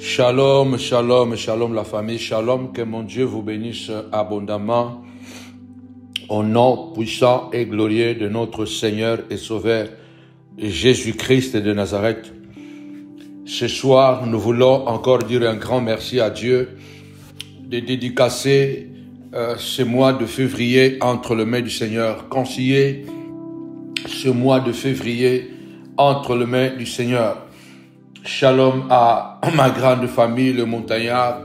Shalom, shalom, shalom la famille, shalom, que mon Dieu vous bénisse abondamment au nom puissant et glorieux de notre Seigneur et Sauveur Jésus-Christ de Nazareth. Ce soir, nous voulons encore dire un grand merci à Dieu de dédicacer ce mois de février entre les mains du Seigneur, conseiller ce mois de février entre les mains du Seigneur. Shalom à ma grande famille, le Montagnard.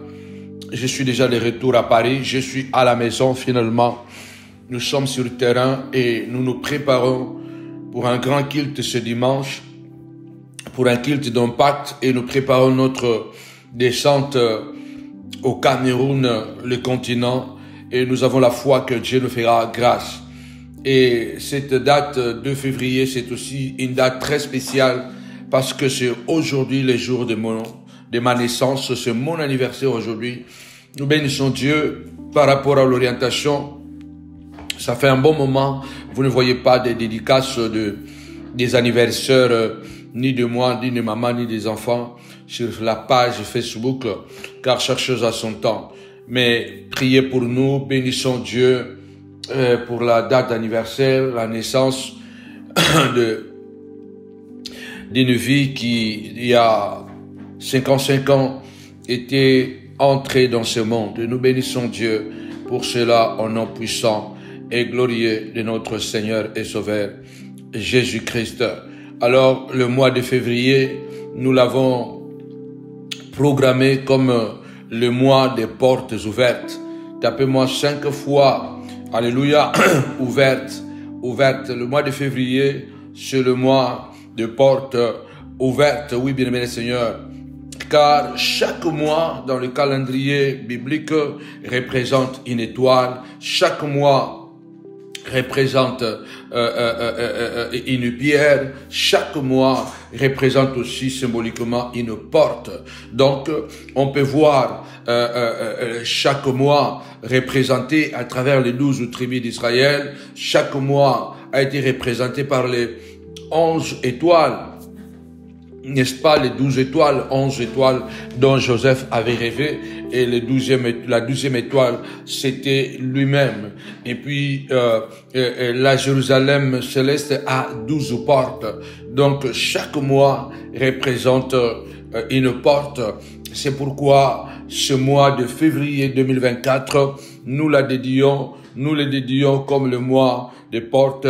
Je suis déjà de retour à Paris. Je suis à la maison finalement. Nous sommes sur le terrain et nous nous préparons pour un grand culte ce dimanche, pour un culte d'impact, et nous préparons notre descente au Cameroun, le continent, et nous avons la foi que Dieu nous fera grâce. Et cette date de février, c'est aussi une date très spéciale parce que c'est aujourd'hui le jour de ma naissance, c'est mon anniversaire aujourd'hui. Nous bénissons Dieu par rapport à l'orientation. Ça fait un bon moment, vous ne voyez pas des dédicaces des anniversaires, ni de moi, ni de maman, ni des enfants sur la page Facebook, car chaque chose a son temps. Mais priez pour nous, bénissons Dieu pour la date d'anniversaire, la naissance d'une vie qui, il y a 55 ans, était entrée dans ce monde. Et nous bénissons Dieu pour cela au nom puissant et glorieux de notre Seigneur et Sauveur Jésus-Christ. Alors, le mois de février, nous l'avons programmé comme le mois des portes ouvertes. Tapez-moi 5 fois, alléluia, ouverte, ouverte. Le mois de février, c'est le mois de portes ouvertes, oui, bien-aimé le Seigneur. Car chaque mois dans le calendrier biblique représente une étoile. Chaque mois représente une pierre. Chaque mois représente aussi symboliquement une porte. Donc, on peut voir chaque mois représenté à travers les 12 tribus d'Israël. Chaque mois a été représenté par les 11 étoiles, n'est-ce pas, les 12 étoiles, 11 étoiles dont Joseph avait rêvé, et la 12e étoile, c'était lui-même. Et puis, la Jérusalem céleste a 12 portes. Donc, chaque mois représente une porte. C'est pourquoi ce mois de février 2024, nous le dédions comme le mois des portes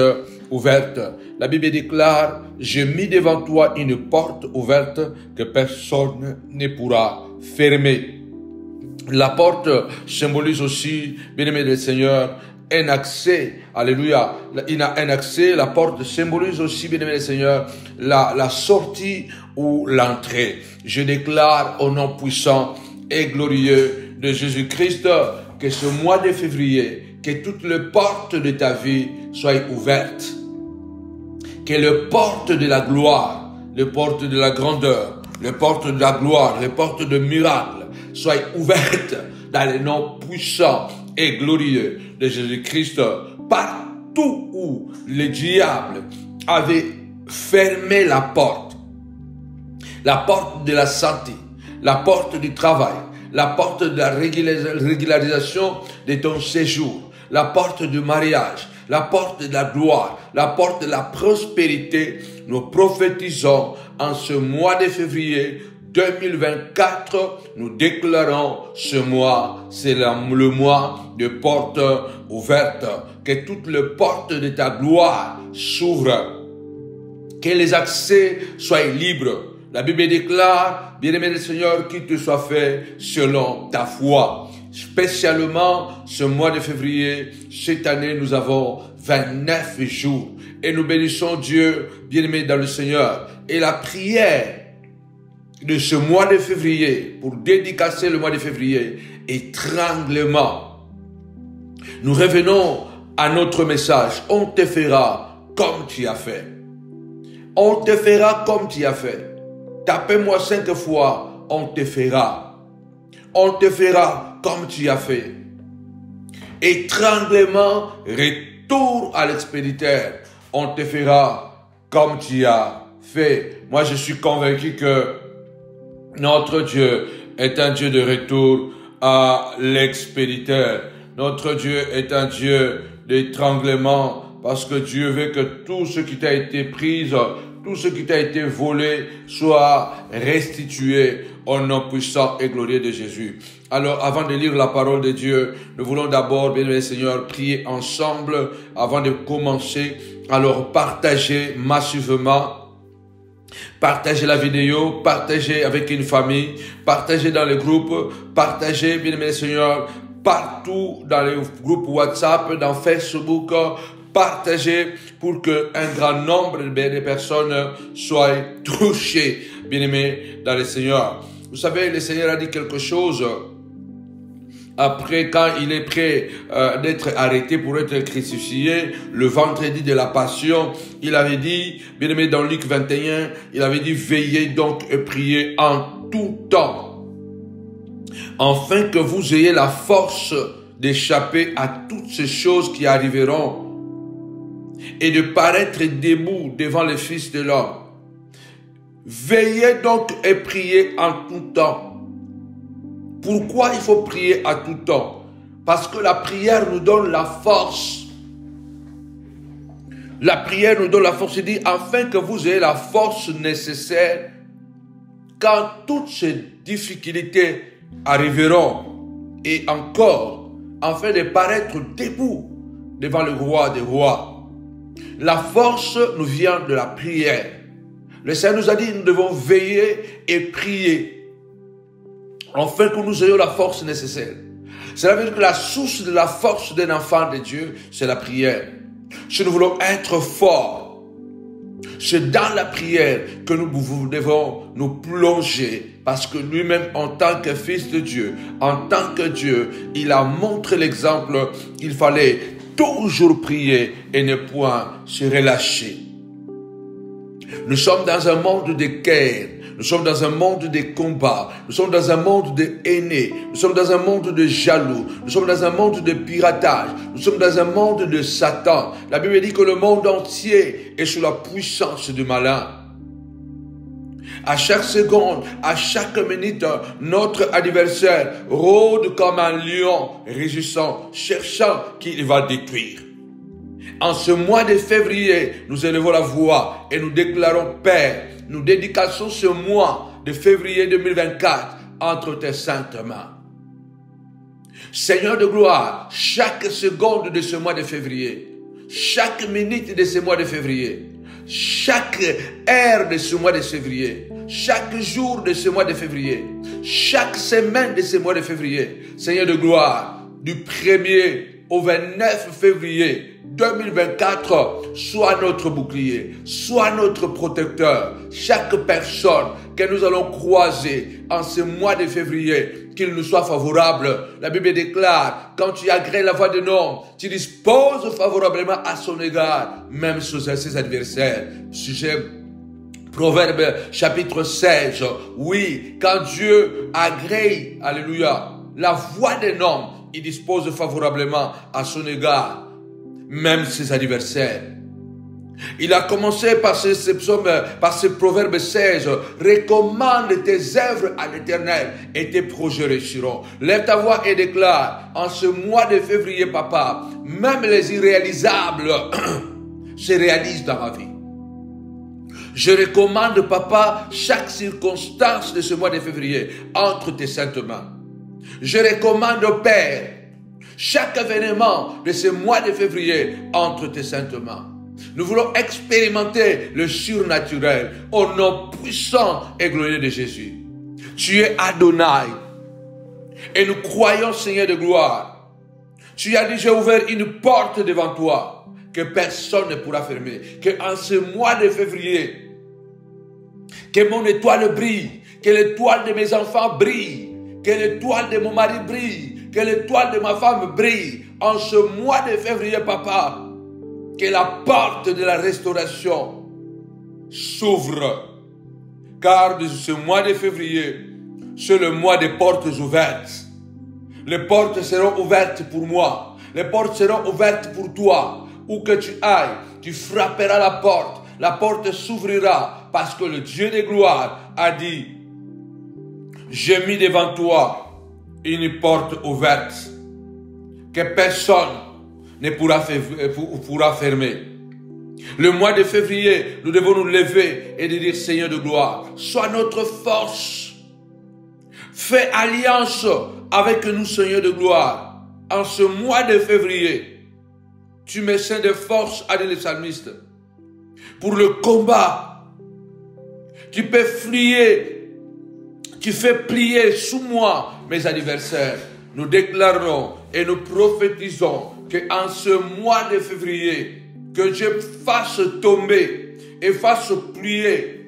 ouvertes. La Bible déclare, j'ai mis devant toi une porte ouverte que personne ne pourra fermer. La porte symbolise aussi, bien-aimé du Seigneur, un accès, alléluia, il a un accès. La porte symbolise aussi, bien-aimé du Seigneur, la sortie ou l'entrée. Je déclare au nom puissant et glorieux de Jésus-Christ que ce mois de février, que toutes les portes de ta vie soient ouvertes. Que les portes de la gloire, les portes de la grandeur, les portes de la gloire, les portes de miracles soient ouvertes dans le nom puissant et glorieux de Jésus-Christ. Partout où le diable avait fermé la porte de la santé, la porte du travail, la porte de la régularisation de ton séjour, la porte du mariage, la porte de la gloire, la porte de la prospérité, nous prophétisons en ce mois de février 2024, nous déclarons ce mois, c'est le mois de portes ouvertes, que toutes les portes de ta gloire s'ouvrent, que les accès soient libres. La Bible déclare, bien-aimé le Seigneur, qu'il te soit fait selon ta foi. Spécialement, ce mois de février, cette année, nous avons 29 jours. Et nous bénissons Dieu, bien-aimé dans le Seigneur. Et la prière de ce mois de février, pour dédicacer le mois de février, étranglement. Nous revenons à notre message. On te fera comme tu as fait. On te fera comme tu as fait. Tapez-moi 5 fois, on te fera. On te fera comme tu as fait. Étranglement, retour à l'expéditeur. On te fera comme tu as fait. Moi, je suis convaincu que Notre Dieu est un Dieu de retour à l'expéditeur. Notre Dieu est un Dieu d'étranglement, parce que Dieu veut que tout ce qui t'a été pris, tout ce qui t'a été volé soit restitué au nom puissant et glorieux de Jésus. Alors, avant de lire la parole de Dieu, nous voulons d'abord, bien-aimé Seigneur, prier ensemble avant de commencer. Alors, partagez massivement. Partagez la vidéo, partagez avec une famille, partagez dans les groupes, partagez, bien-aimé Seigneur, partout dans les groupes WhatsApp, dans Facebook, partagez pour que un grand nombre de personnes soient touchées, bien-aimés dans le Seigneur. Vous savez, le Seigneur a dit quelque chose. Après, quand il est prêt d'être arrêté pour être crucifié, le vendredi de la Passion, il avait dit, bien aimé dans Luc 21, il avait dit, veillez donc et priez en tout temps, afin que vous ayez la force d'échapper à toutes ces choses qui arriveront et de paraître debout devant le Fils de l'homme. Veillez donc et priez en tout temps. Pourquoi il faut prier à tout temps? Parce que la prière nous donne la force. La prière nous donne la force. Il dit, afin que vous ayez la force nécessaire quand toutes ces difficultés arriveront. Et encore, afin de paraître debout devant le roi des rois. La force nous vient de la prière. Le Seigneur nous a dit, nous devons veiller et prier. Afin que nous ayons la force nécessaire. Cela veut dire que la source de la force d'un enfant de Dieu, c'est la prière. Si nous voulons être forts, c'est dans la prière que nous devons nous plonger. Parce que lui-même, en tant que fils de Dieu, en tant que Dieu, il a montré l'exemple. Il fallait toujours prier et ne point se relâcher. Nous sommes dans un monde de guerre. Nous sommes dans un monde de combat. Nous sommes dans un monde de haineux. Nous sommes dans un monde de jaloux. Nous sommes dans un monde de piratage. Nous sommes dans un monde de Satan. La Bible dit que le monde entier est sous la puissance du malin. À chaque seconde, à chaque minute, notre adversaire rôde comme un lion rugissant, cherchant qui il va détruire. En ce mois de février, nous élevons la voix et nous déclarons, Père, nous dédicassons ce mois de février 2024 entre tes saintes mains. Seigneur de gloire, chaque seconde de ce mois de février, chaque minute de ce mois de février, chaque heure de ce mois de février, chaque jour de ce mois de février, chaque semaine de ce mois de février, Seigneur de gloire, du 1er au 29 février 2024, soit notre bouclier, soit notre protecteur. Chaque personne que nous allons croiser en ce mois de février, qu'il nous soit favorable. La Bible déclare, quand tu agrées la voix d'un homme, tu disposes favorablement à son égard, même sur ses adversaires. Sujet Proverbe chapitre 16. Oui, quand Dieu agrée, alléluia, la voix d'un homme, il dispose favorablement à son égard, même ses adversaires. Il a commencé par ce psaume, par ce proverbe 16. Recommande tes œuvres à l'Éternel et tes projets réussiront. Lève ta voix et déclare, en ce mois de février, papa, même les irréalisables se réalisent dans ma vie. Je recommande, papa, chaque circonstance de ce mois de février entre tes saintes mains. Je recommande au Père chaque événement de ce mois de février entre tes saintes mains. Nous voulons expérimenter le surnaturel au nom puissant et glorieux de Jésus. Tu es Adonai et nous croyons, Seigneur de gloire. Tu as déjà ouvert une porte devant toi que personne ne pourra fermer. Que en ce mois de février, que mon étoile brille, que l'étoile de mes enfants brille, que l'étoile de mon mari brille, que l'étoile de ma femme brille. En ce mois de février, papa, que la porte de la restauration s'ouvre. Car de ce mois de février, c'est le mois des portes ouvertes. Les portes seront ouvertes pour moi. Les portes seront ouvertes pour toi. Où que tu ailles, tu frapperas la porte. La porte s'ouvrira parce que le Dieu de gloire a dit, j'ai mis devant toi une porte ouverte que personne ne pourra fermer. Le mois de février, nous devons nous lever et dire, Seigneur de gloire, sois notre force. Fais alliance avec nous, Seigneur de gloire. En ce mois de février, tu me sers de force, a dit le psalmiste. Pour le combat, tu peux plier, tu fais plier sous moi mes adversaires. Nous déclarons et nous prophétisons qu'en ce mois de février, que Dieu fasse tomber et fasse plier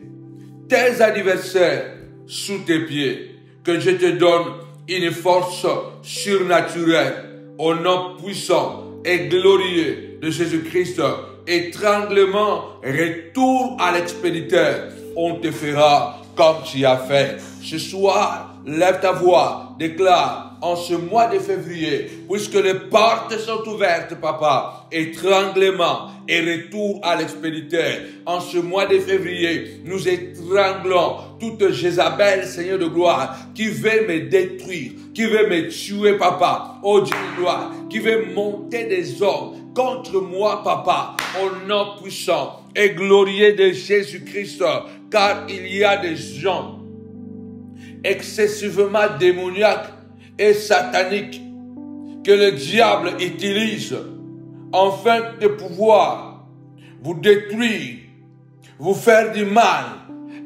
tes adversaires sous tes pieds. Que Dieu te donne une force surnaturelle au nom puissant et glorieux de Jésus-Christ. Étranglement, retour à l'expéditeur. On te fera comme tu as fait. Ce soir, lève ta voix, déclare en ce mois de février, puisque les portes sont ouvertes, papa, étranglement et retour à l'expéditeur. En ce mois de février, nous étranglons toute Jézabel, Seigneur de gloire, qui veut me détruire, qui veut me tuer, papa, oh Dieu de gloire, qui veut monter des hommes contre moi, papa, au nom puissant et glorieux de Jésus-Christ, car il y a des gens excessivement démoniaques et sataniques que le diable utilise afin de pouvoir vous détruire, vous faire du mal.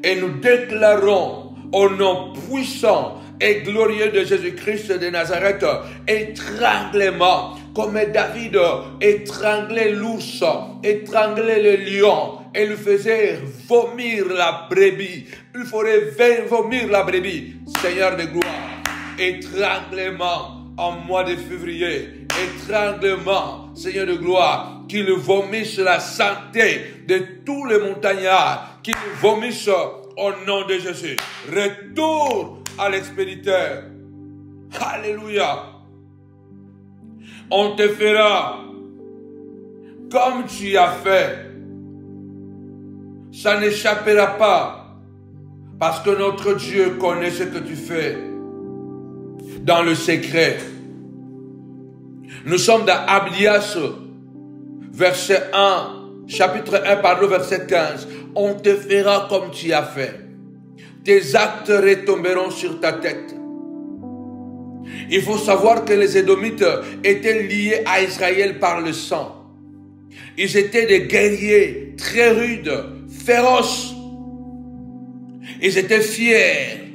Et nous déclarons au nom puissant et glorieux de Jésus-Christ de Nazareth, étranglement, comme David étranglait l'ours, étranglait le lion, et lui faisait vomir la brebis. Il ferait vomir la brebis. Seigneur de gloire, étranglement en mois de février, étranglement, Seigneur de gloire, qu'il vomisse la santé de tous les montagnards, qu'il vomisse au nom de Jésus. Retour à l'expéditeur. Alléluia. On te fera comme tu as fait. Ça n'échappera pas, parce que notre Dieu connaît ce que tu fais dans le secret. Nous sommes dans Abdias, verset 1, chapitre 1, pardon, verset 15. On te fera comme tu as fait. Tes actes retomberont sur ta tête. Il faut savoir que les Édomites étaient liés à Israël par le sang. Ils étaient des guerriers très rudes, féroces. Ils étaient fiers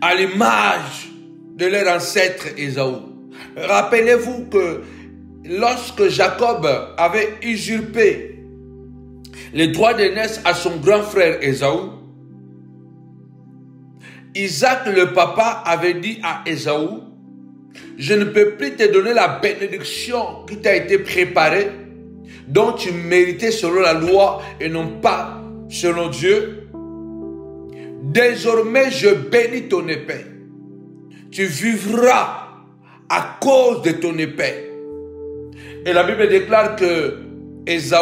à l'image de leur ancêtre Ésaü. Rappelez-vous que lorsque Jacob avait usurpé les droits d'aînesse à son grand frère Ésaü, Isaac le papa avait dit à Ésaü, je ne peux plus te donner la bénédiction qui t'a été préparée, dont tu méritais selon la loi et non pas selon Dieu. Désormais, je bénis ton épée. Tu vivras à cause de ton épée. Et la Bible déclare que Ésaü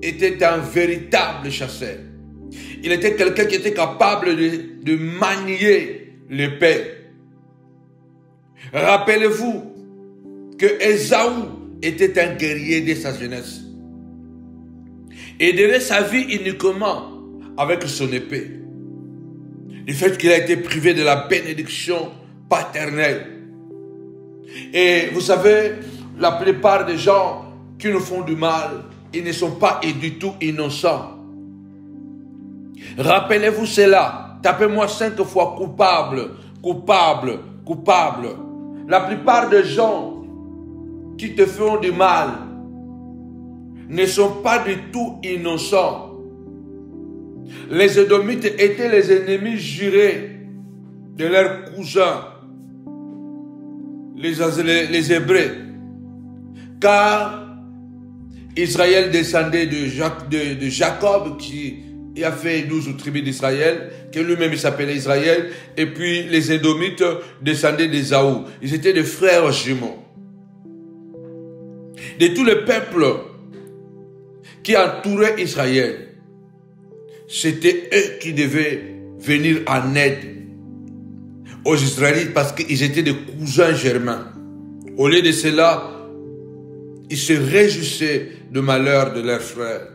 était un véritable chasseur. Il était quelqu'un qui était capable de manier l'épée. Rappelez-vous que Ésaü était un guerrier de sa jeunesse. Et donnait sa vie uniquement avec son épée. Du fait qu'il a été privé de la bénédiction paternelle. Et vous savez, la plupart des gens qui nous font du mal, ils ne sont pas du tout innocents. Rappelez-vous cela. Tapez-moi 5 fois coupable, coupable, coupable. La plupart des gens qui te font du mal ne sont pas du tout innocents. Les Édomites étaient les ennemis jurés de leurs cousins, les Hébreux. Car Israël descendait de Jacob qui a fait 12 tribus d'Israël, que lui-même il s'appelait Israël, et puis les Édomites descendaient d'Ésaü. Ils étaient des frères jumeaux. De tous les peuples qui entouraient Israël, c'était eux qui devaient venir en aide aux Israélites parce qu'ils étaient des cousins germains. Au lieu de cela, ils se réjouissaient du malheur de leurs frères.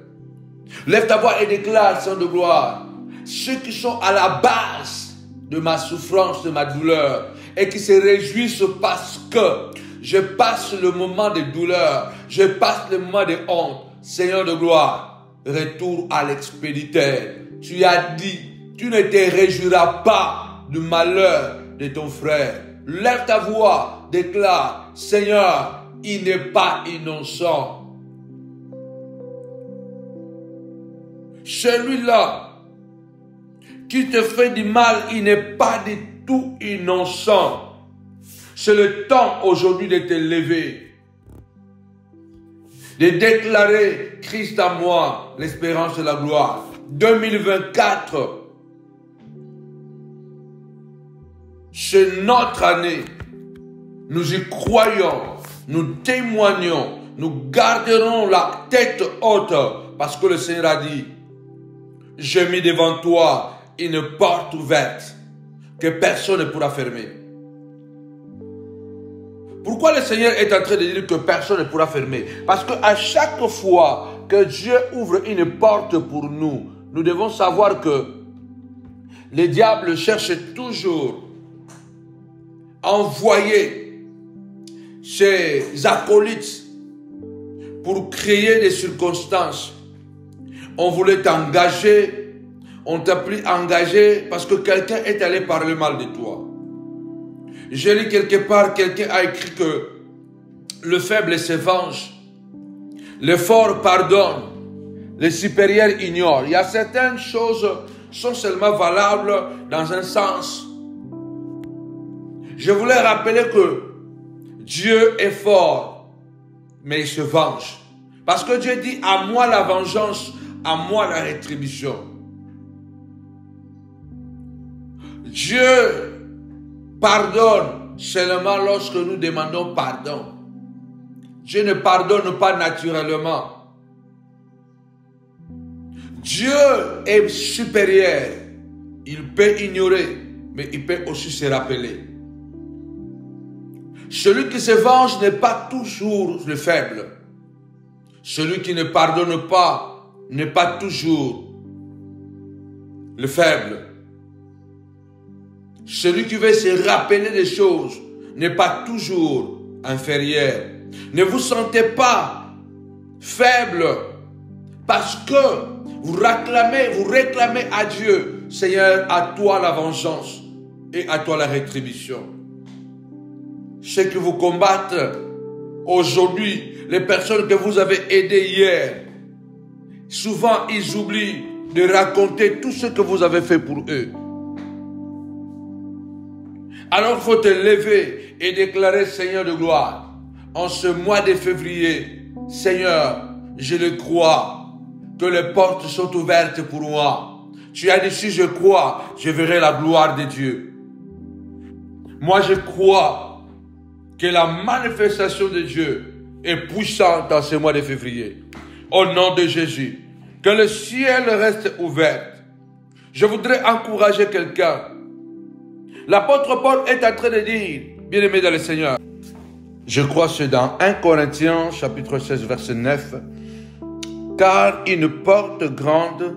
Lève ta voix et déclare, Seigneur de gloire, ceux qui sont à la base de ma souffrance, de ma douleur, et qui se réjouissent parce que je passe le moment de douleur, je passe le moment de honte. Seigneur de gloire, retour à l'expéditeur. Tu as dit, tu ne te réjouiras pas du malheur de ton frère. Lève ta voix, déclare, Seigneur, il n'est pas innocent. Celui-là qui te fait du mal, il n'est pas du tout innocent. C'est le temps aujourd'hui de te lever, de déclarer Christ à moi, l'espérance de la gloire. 2024, c'est notre année. Nous y croyons, nous témoignons, nous garderons la tête haute parce que le Seigneur a dit, j'ai mis devant toi une porte ouverte que personne ne pourra fermer. Pourquoi le Seigneur est en train de dire que personne ne pourra fermer? Parce qu'à chaque fois que Dieu ouvre une porte pour nous, nous devons savoir que le diable cherche toujours à envoyer ses acolytes pour créer des circonstances. On voulait t'engager, on t'a pris engagé parce que quelqu'un est allé parler mal de toi. J'ai lu quelque part, quelqu'un a écrit que le faible se venge, le fort pardonne, le supérieur ignore. Il y a certaines choses qui sont seulement valables dans un sens. Je voulais rappeler que Dieu est fort, mais il se venge. Parce que Dieu dit, à moi la vengeance, à moi la rétribution. Dieu pardonne seulement lorsque nous demandons pardon. Dieu ne pardonne pas naturellement. Dieu est supérieur. Il peut ignorer, mais il peut aussi se rappeler. Celui qui se venge n'est pas toujours le faible. Celui qui ne pardonne pas n'est pas toujours le faible. Celui qui veut se rappeler des choses n'est pas toujours inférieur. Ne vous sentez pas faible parce que vous réclamez à Dieu, Seigneur, à toi la vengeance et à toi la rétribution. Ceux qui vous combattent aujourd'hui, les personnes que vous avez aidées hier, souvent ils oublient de raconter tout ce que vous avez fait pour eux. Alors il faut te lever et déclarer, Seigneur de gloire, en ce mois de février, Seigneur, je le crois, que les portes sont ouvertes pour moi. Tu as dit, si je crois, je verrai la gloire de Dieu. Moi je crois que la manifestation de Dieu est puissante dans ce mois de février. Au nom de Jésus, que le ciel reste ouvert. Je voudrais encourager quelqu'un. L'apôtre Paul est en train de dire, bien-aimé dans le Seigneur, je crois que c'est dans 1 Corinthiens, chapitre 16, verset 9, car une porte grande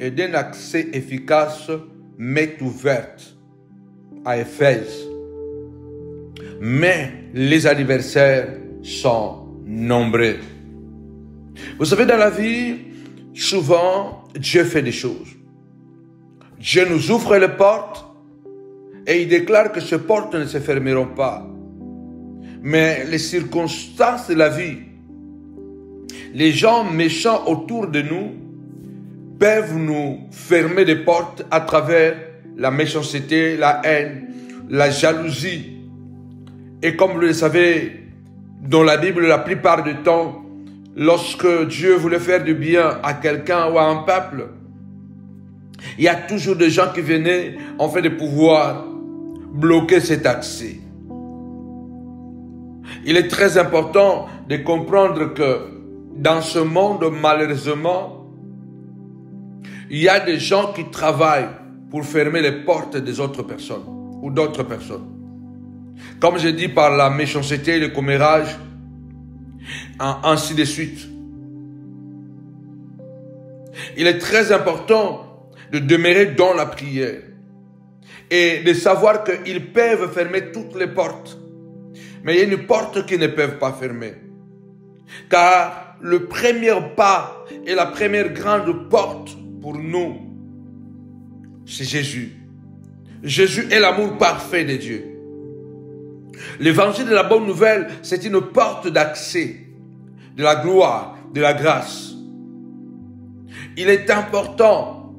et d'un accès efficace m'est ouverte à Éphèse. Mais les adversaires sont nombreux. Vous savez, dans la vie, souvent, Dieu fait des choses. Dieu nous ouvre les portes et il déclare que ces portes ne se fermeront pas. Mais les circonstances de la vie, les gens méchants autour de nous peuvent nous fermer des portes à travers la méchanceté, la haine, la jalousie. Et comme vous le savez, dans la Bible, la plupart du temps, lorsque Dieu voulait faire du bien à quelqu'un ou à un peuple, il y a toujours des gens qui venaient en fait de pouvoir bloquer cet accès. Il est très important de comprendre que dans ce monde, malheureusement, il y a des gens qui travaillent pour fermer les portes des autres personnes. ou d'autres personnes. Comme je dis, par la méchanceté, le commérage, ainsi de suite. Il est très important de demeurer dans la prière et de savoir qu'ils peuvent fermer toutes les portes. Mais il y a une porte qu'ils ne peuvent pas fermer. Car le premier pas et la première grande porte pour nous, c'est Jésus. Jésus est l'amour parfait de Dieu. L'évangile de la bonne nouvelle, c'est une porte d'accès de la gloire, de la grâce. Il est important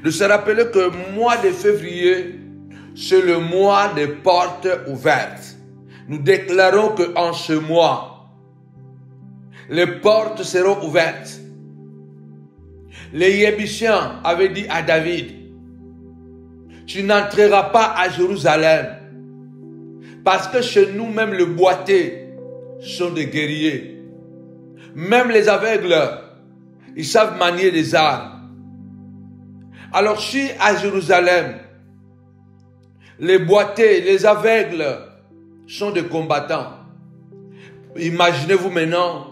de se rappeler que le mois de février, c'est le mois des portes ouvertes. Nous déclarons qu'en ce mois, les portes seront ouvertes. Les Jébusiens avaient dit à David, tu n'entreras pas à Jérusalem, parce que chez nous, même les boités sont des guerriers. Même les aveugles, ils savent manier les armes. Alors si à Jérusalem, les boités, les aveugles sont des combattants, imaginez-vous maintenant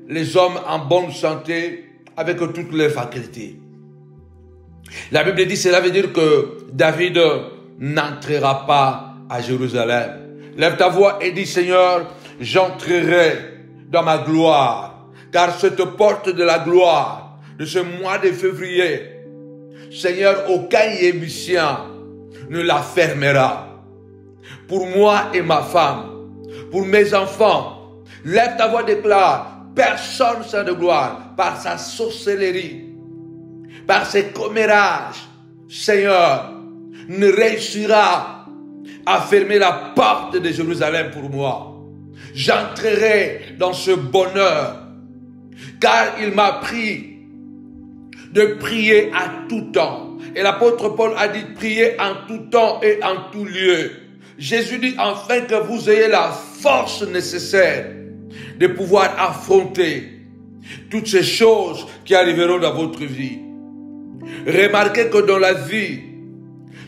les hommes en bonne santé avec toutes leurs facultés. La Bible dit, cela veut dire que David n'entrera pas à Jérusalem. Lève ta voix et dis, Seigneur, j'entrerai dans ma gloire, car cette porte de la gloire de ce mois de février, Seigneur, aucun Jébusien ne la fermera. Pour moi et ma femme, pour mes enfants, lève ta voix, déclare, personne sans de gloire, par sa sorcellerie, par ses commérages, Seigneur, ne réussira à fermer la porte de Jérusalem pour moi. J'entrerai dans ce bonheur, car il m'a pris de prier à tout temps. Et l'apôtre Paul a dit prier en tout temps et en tout lieu. Jésus dit afin que vous ayez la force nécessaire de pouvoir affronter toutes ces choses qui arriveront dans votre vie. Remarquez que dans la vie,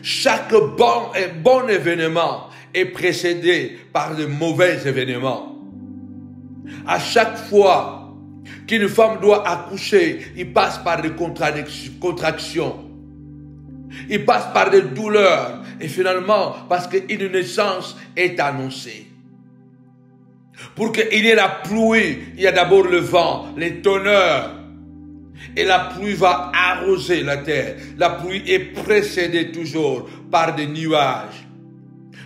chaque bon événement est précédé par de mauvais événements. À chaque fois qu'une femme doit accoucher, il passe par des contractions. Il passe par des douleurs. Et finalement, parce qu'une naissance est annoncée. Pour qu'il y ait la pluie, il y a d'abord le vent, les tonnerres. Et la pluie va arroser la terre. La pluie est précédée toujours par des nuages.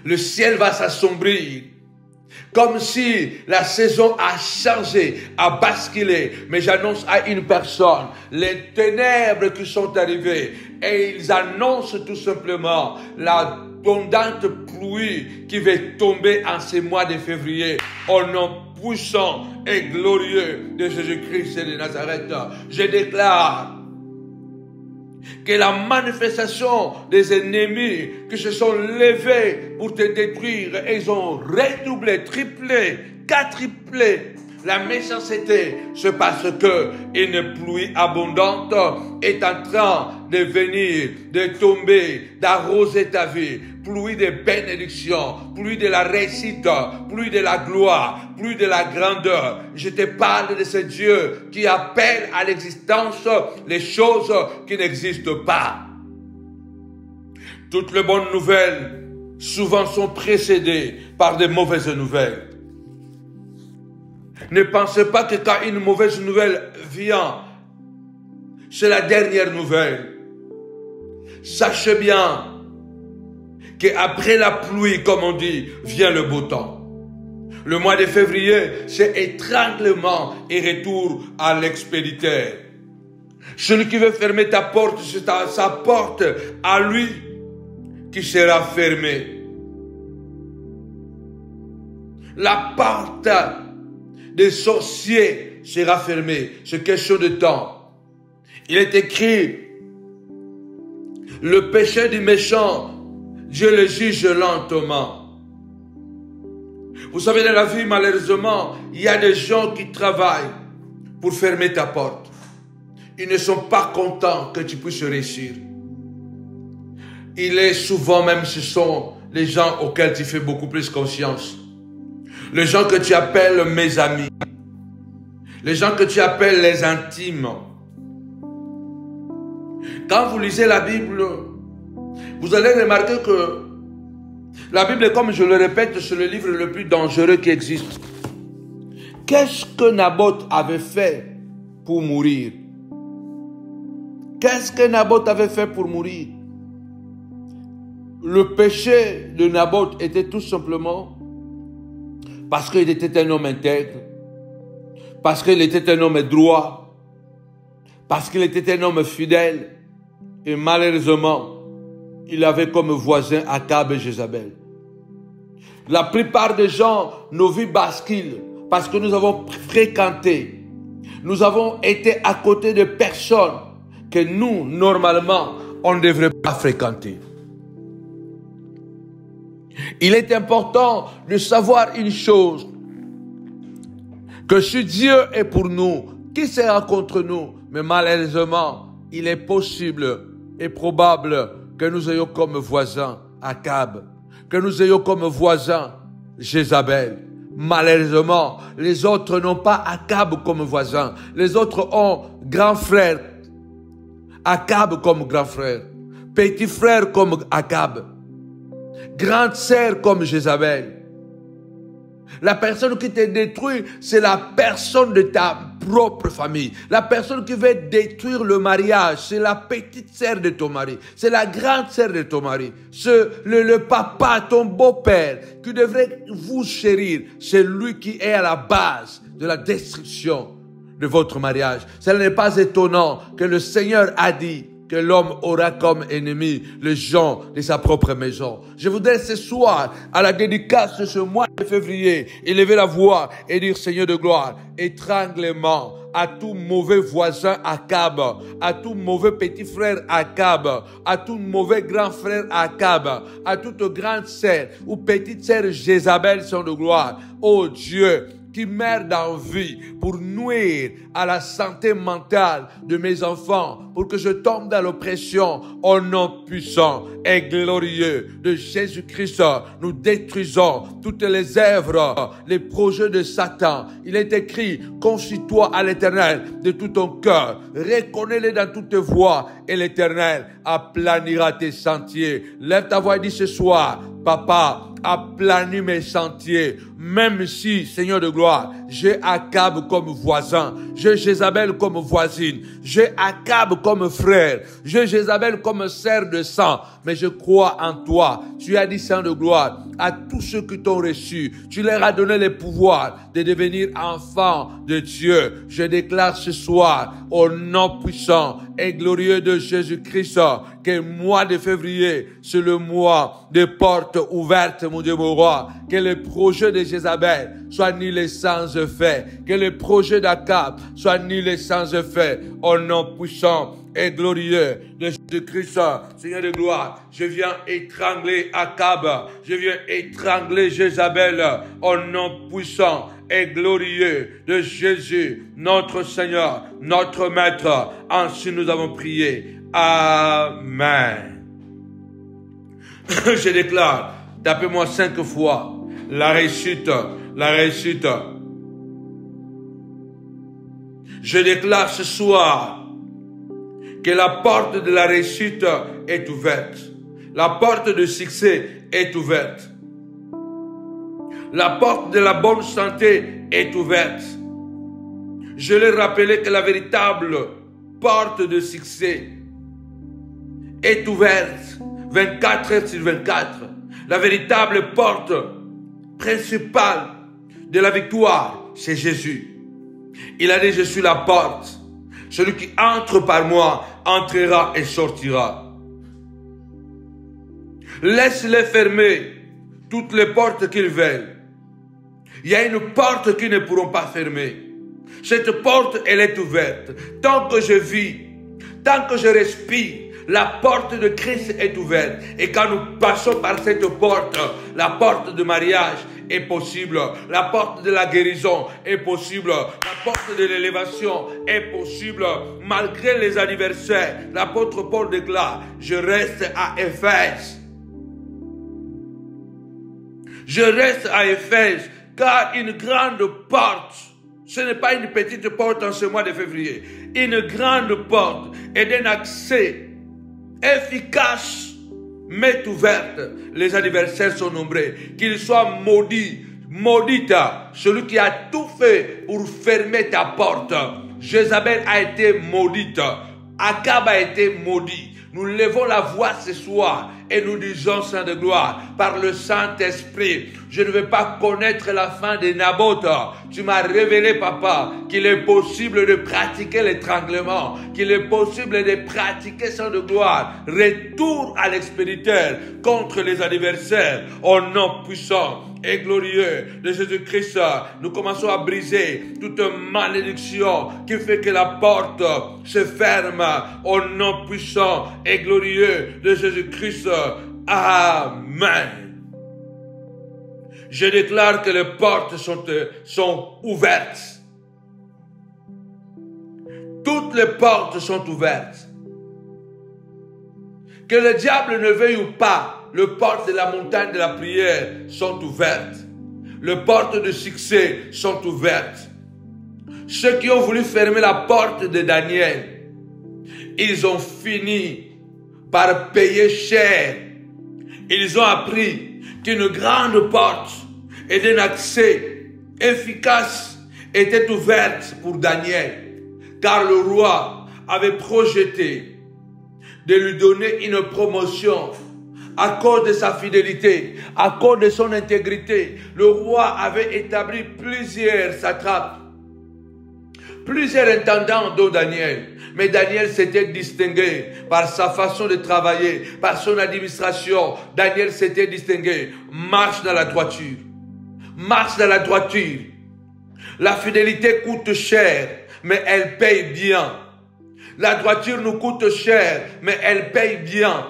Le ciel va s'assombrir. Comme si la saison a changé, a basculé. Mais j'annonce à une personne, les ténèbres qui sont arrivées, et ils annoncent tout simplement l'abondante pluie qui va tomber en ces mois de février, au nom puissant et glorieux de Jésus-Christ de Nazareth. Je déclare que la manifestation des ennemis qui se sont levés pour te détruire, ils ont redoublé, triplé, quadruplé la méchanceté. C'est parce que une pluie abondante est en train de venir, de tomber, d'arroser ta vie. Pluie de bénédiction, pluie de la réussite, pluie de la gloire, pluie de la grandeur. Je te parle de ce Dieu qui appelle à l'existence les choses qui n'existent pas. Toutes les bonnes nouvelles souvent sont précédées par de mauvaises nouvelles. Ne pensez pas que quand une mauvaise nouvelle vient, c'est la dernière nouvelle. Sachez bien qu'après la pluie, comme on dit, vient le beau temps. Le mois de février, c'est étranglement et retour à l'expéditeur. Celui qui veut fermer ta porte, c'est sa porte à lui qui sera fermée. La porte des sorciers sera fermée. C'est question de temps. Il est écrit, le péché du méchant, Dieu le juge lentement. Vous savez, dans la vie, malheureusement, il y a des gens qui travaillent pour fermer ta porte. Ils ne sont pas contents que tu puisses réussir. il est souvent même, ce sont les gens auxquels tu fais beaucoup plus confiance. Les gens que tu appelles mes amis. Les gens que tu appelles les intimes. Quand vous lisez la Bible, vous allez remarquer que la Bible, comme je le répète, c'est le livre le plus dangereux qui existe. Qu'est-ce que Naboth avait fait pour mourir? Qu'est-ce que Naboth avait fait pour mourir? Le péché de Naboth était tout simplement parce qu'il était un homme intègre, parce qu'il était un homme droit, parce qu'il était un homme fidèle, et malheureusement, il avait comme voisin Akab et Jézabel. La plupart des gens, nos vies basculent parce que nous avons fréquenté, nous avons été à côté de personnes que nous, normalement, on ne devrait pas fréquenter. Il est important de savoir une chose, que si Dieu est pour nous, qui sera contre nous? Mais malheureusement, il est possible et probable que nous ayons comme voisin Akab, que nous ayons comme voisin Jézabel. Malheureusement, les autres n'ont pas Akab comme voisin. Les autres ont grand frère, Akab comme grand frère, petit frère comme Akab, grande sœur comme Jézabel. La personne qui te détruit, c'est la personne de ta propre famille. La personne qui veut détruire le mariage, c'est la petite sœur de ton mari. C'est la grande sœur de ton mari. C'est le papa, ton beau-père, qui devrait vous chérir. C'est lui qui est à la base de la destruction de votre mariage. Ce n'est pas étonnant que le Seigneur a dit que l'homme aura comme ennemi les gens de sa propre maison. Je voudrais ce soir, à la dédicace de ce mois de février, élever la voix et dire, Seigneur de gloire, étranglement à tout mauvais voisin Akab, à tout mauvais petit frère Akab, à tout mauvais grand frère Akab, à toute grande sœur ou petite sœur Jézabel, Seigneur de gloire. Oh Dieu, qui meurt d'envie pour nuire à la santé mentale de mes enfants, pour que je tombe dans l'oppression, au nom puissant et glorieux de Jésus-Christ, nous détruisons toutes les œuvres, les projets de Satan. Il est écrit, confie-toi à l'Éternel de tout ton cœur, reconnais-le dans toutes tes voies, et l'Éternel aplanira tes sentiers. Lève ta voix et dis ce soir, Papa, aplanis mes sentiers, même si, Seigneur de gloire, j'ai Akab comme voisin, j'ai Jézabel comme voisine, j'ai Akab comme frère, j'ai Jézabel comme sœur de sang, mais je crois en toi. Tu as dit, Seigneur de gloire, à tous ceux qui t'ont reçu, tu leur as donné le pouvoir de devenir enfants de Dieu. Je déclare ce soir, au nom puissant et glorieux de Jésus-Christ, que le mois de février, c'est le mois des portes ouvertes, mon Dieu, mon roi. Que le projet de Jézabel soit nul sans effet. Que le projet d'Akab soit nul sans effet. Au nom puissant et glorieux de Jésus-Christ, Seigneur de gloire, je viens étrangler Akab. Je viens étrangler Jézabel. Au nom puissant et glorieux de Jésus, notre Seigneur, notre Maître. Ainsi nous avons prié. Amen. Je déclare, tapez-moi 5 fois, la réussite, la réussite. Je déclare ce soir que la porte de la réussite est ouverte. La porte de succès est ouverte. La porte de la bonne santé est ouverte. Je l'ai rappelé que la véritable porte de succès est ouverte 24 heures sur 24. La véritable porte principale de la victoire, c'est Jésus. Il a dit, je suis la porte. Celui qui entre par moi entrera et sortira. Laisse-les fermer toutes les portes qu'ils veulent. Il y a une porte qu'ils ne pourront pas fermer. Cette porte, elle est ouverte. Tant que je vis, tant que je respire, la porte de Christ est ouverte. Et quand nous passons par cette porte, la porte de mariage est possible. La porte de la guérison est possible. La porte de l'élévation est possible. Malgré les adversaires, l'apôtre Paul déclare, je reste à Éphèse. Je reste à Éphèse, car une grande porte, ce n'est pas une petite porte en ce mois de février, une grande porte et d'un accès efficace m'est ouverte. Les adversaires sont nombreux. Qu'ils soient maudits, maudite, celui qui a tout fait pour fermer ta porte. Jézabel a été maudite. Akab a été maudit. Nous levons la voix ce soir et nous disons, Saint de gloire, par le Saint-Esprit, je ne veux pas connaître la fin de Naboth. Tu m'as révélé, papa, qu'il est possible de pratiquer l'étranglement, qu'il est possible de pratiquer, Saint de gloire, retour à l'expéditeur contre les adversaires, au nom puissant et glorieux de Jésus-Christ. Nous commençons à briser toute malédiction qui fait que la porte se ferme au nom puissant et glorieux de Jésus-Christ. Amen. Je déclare que les portes sont ouvertes. Toutes les portes sont ouvertes. Que le diable ne veuille ou pas, les portes de la montagne de la prière sont ouvertes. Les portes de succès sont ouvertes. Ceux qui ont voulu fermer la porte de Daniel, ils ont fini par payer cher. Ils ont appris qu'une grande porte et d'un accès efficace était ouverte pour Daniel, car le roi avait projeté de lui donner une promotion à cause de sa fidélité, à cause de son intégrité. Le roi avait établi plusieurs satrapes, plusieurs intendants dont Daniel. Mais Daniel s'était distingué par sa façon de travailler, par son administration. Daniel s'était distingué. Marche dans la droiture. Marche dans la droiture. La fidélité coûte cher, mais elle paye bien. La droiture nous coûte cher, mais elle paye bien.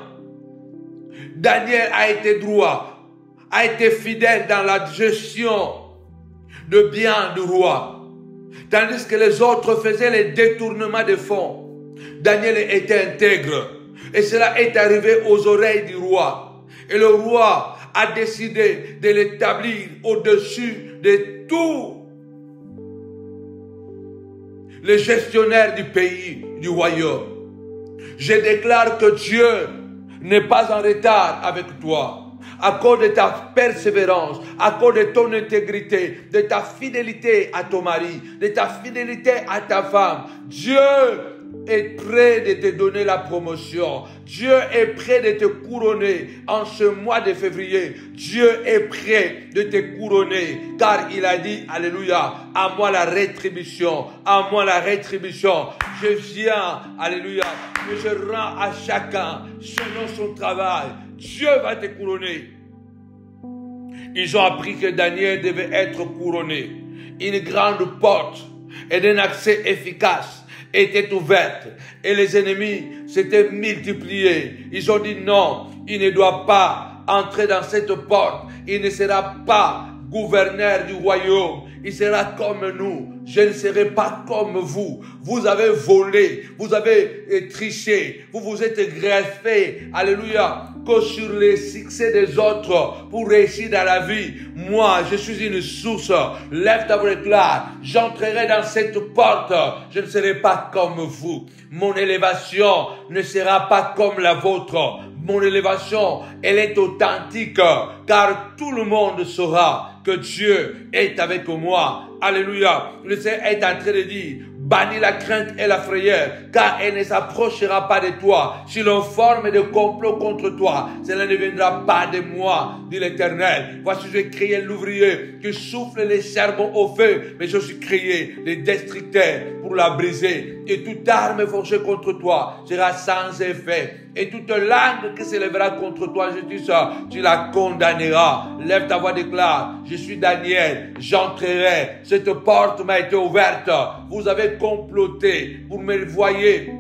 Daniel a été droit, a été fidèle dans la gestion de biens du roi. Tandis que les autres faisaient les détournements de fonds. Daniel était intègre. Et cela est arrivé aux oreilles du roi. Et le roi a décidé de l'établir au-dessus de tous les gestionnaires du pays, du royaume. Je déclare que Dieu n'est pas en retard avec toi. À cause de ta persévérance, à cause de ton intégrité, de ta fidélité à ton mari, de ta fidélité à ta femme, Dieu est prêt de te donner la promotion. Dieu est prêt de te couronner en ce mois de février. Dieu est prêt de te couronner car il a dit, alléluia, à moi la rétribution, à moi la rétribution. Je viens, alléluia, et je rends à chacun selon son travail. Dieu va te couronner. Ils ont appris que Daniel devait être couronné. Une grande porte et d'un accès efficace était ouverte et les ennemis s'étaient multipliés. Ils ont dit non, il ne doit pas entrer dans cette porte. Il ne sera pas gouverneur du royaume. Il sera comme nous. Je ne serai pas comme vous. Vous avez volé, vous avez triché, vous vous êtes greffé, alléluia, que sur les succès des autres pour réussir dans la vie. Moi, je suis une source. Lève ta voix et déclare, j'entrerai dans cette porte. Je ne serai pas comme vous. Mon élévation ne sera pas comme la vôtre. Mon élévation, elle est authentique, car tout le monde saura que Dieu est avec moi. Alléluia. Le Seigneur est en train de dire, bannis la crainte et la frayeur, car elle ne s'approchera pas de toi. Si l'on forme des complots contre toi, cela ne viendra pas de moi, dit l'Éternel. Voici, j'ai créé l'ouvrier qui souffle les charbons au feu, mais je suis créé les destructeurs pour la briser. Et toute arme forgée contre toi sera sans effet. Et toute langue qui s'élèvera contre toi, justice, tu la condamneras. Lève ta voix, déclare, je suis Daniel, j'entrerai. Cette porte m'a été ouverte. Vous avez comploté pour me voyer,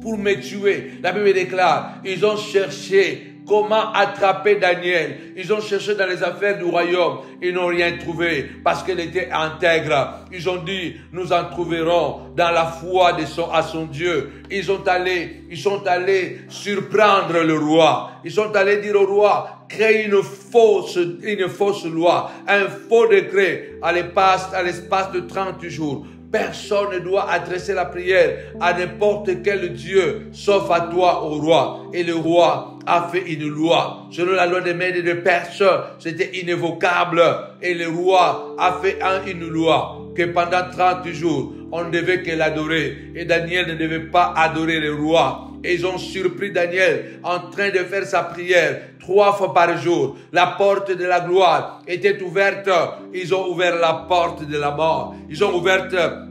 pour me tuer. La Bible déclare, ils ont cherché comment attraper Daniel. Ils ont cherché dans les affaires du royaume. Ils n'ont rien trouvé parce qu'il était intègre. Ils ont dit, nous en trouverons dans la foi à son Dieu. Ils sont allés surprendre le roi. Ils sont allés dire au roi, crée une fausse loi, un faux décret à l'espace de 30 jours. Personne ne doit adresser la prière à n'importe quel Dieu, sauf à toi, au roi. Et le roi a fait une loi. Selon la loi des Mèdes et des Perses, c'était inévocable. Et le roi a fait une loi que pendant 30 jours, on ne devait que l'adorer. Et Daniel ne devait pas adorer le roi. Et ils ont surpris Daniel en train de faire sa prière 3 fois par jour. La porte de la gloire était ouverte. Ils ont ouvert la porte de la mort. Ils ont ouvert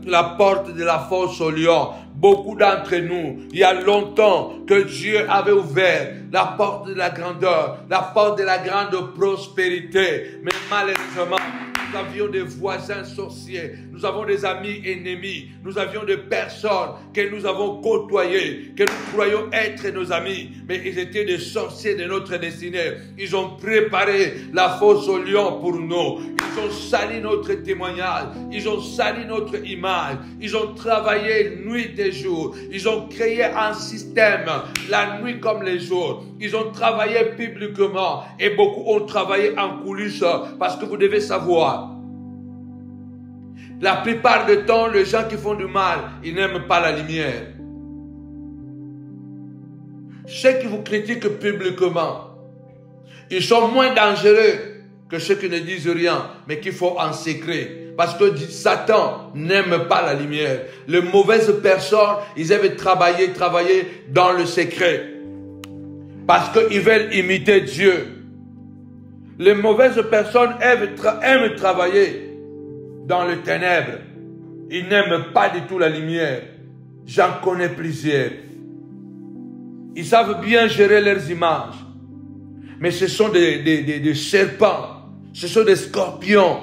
la porte de la fosse au lion. Beaucoup d'entre nous, il y a longtemps que Dieu avait ouvert la porte de la grandeur, la porte de la grande prospérité. Mais malheureusement, nous avions des voisins sorciers, nous avons des amis ennemis, nous avions des personnes que nous avons côtoyées, que nous croyons être nos amis, mais ils étaient des sorciers de notre destinée. Ils ont préparé la fosse au lion pour nous. Ils ont sali notre témoignage, ils ont sali notre image, ils ont travaillé nuit et jour, ils ont créé un système, la nuit comme les jours. Ils ont travaillé publiquement et beaucoup ont travaillé en coulisses parce que vous devez savoir, la plupart du temps, les gens qui font du mal, ils n'aiment pas la lumière. Ceux qui vous critiquent publiquement, ils sont moins dangereux que ceux qui ne disent rien, mais qui font en secret. Parce que Satan n'aime pas la lumière. Les mauvaises personnes, ils aiment travailler dans le secret. Parce qu'ils veulent imiter Dieu. Les mauvaises personnes aiment travailler dans les ténèbres. Ils n'aiment pas du tout la lumière. J'en connais plusieurs. Ils savent bien gérer leurs images. Mais ce sont des serpents. Ce sont des scorpions.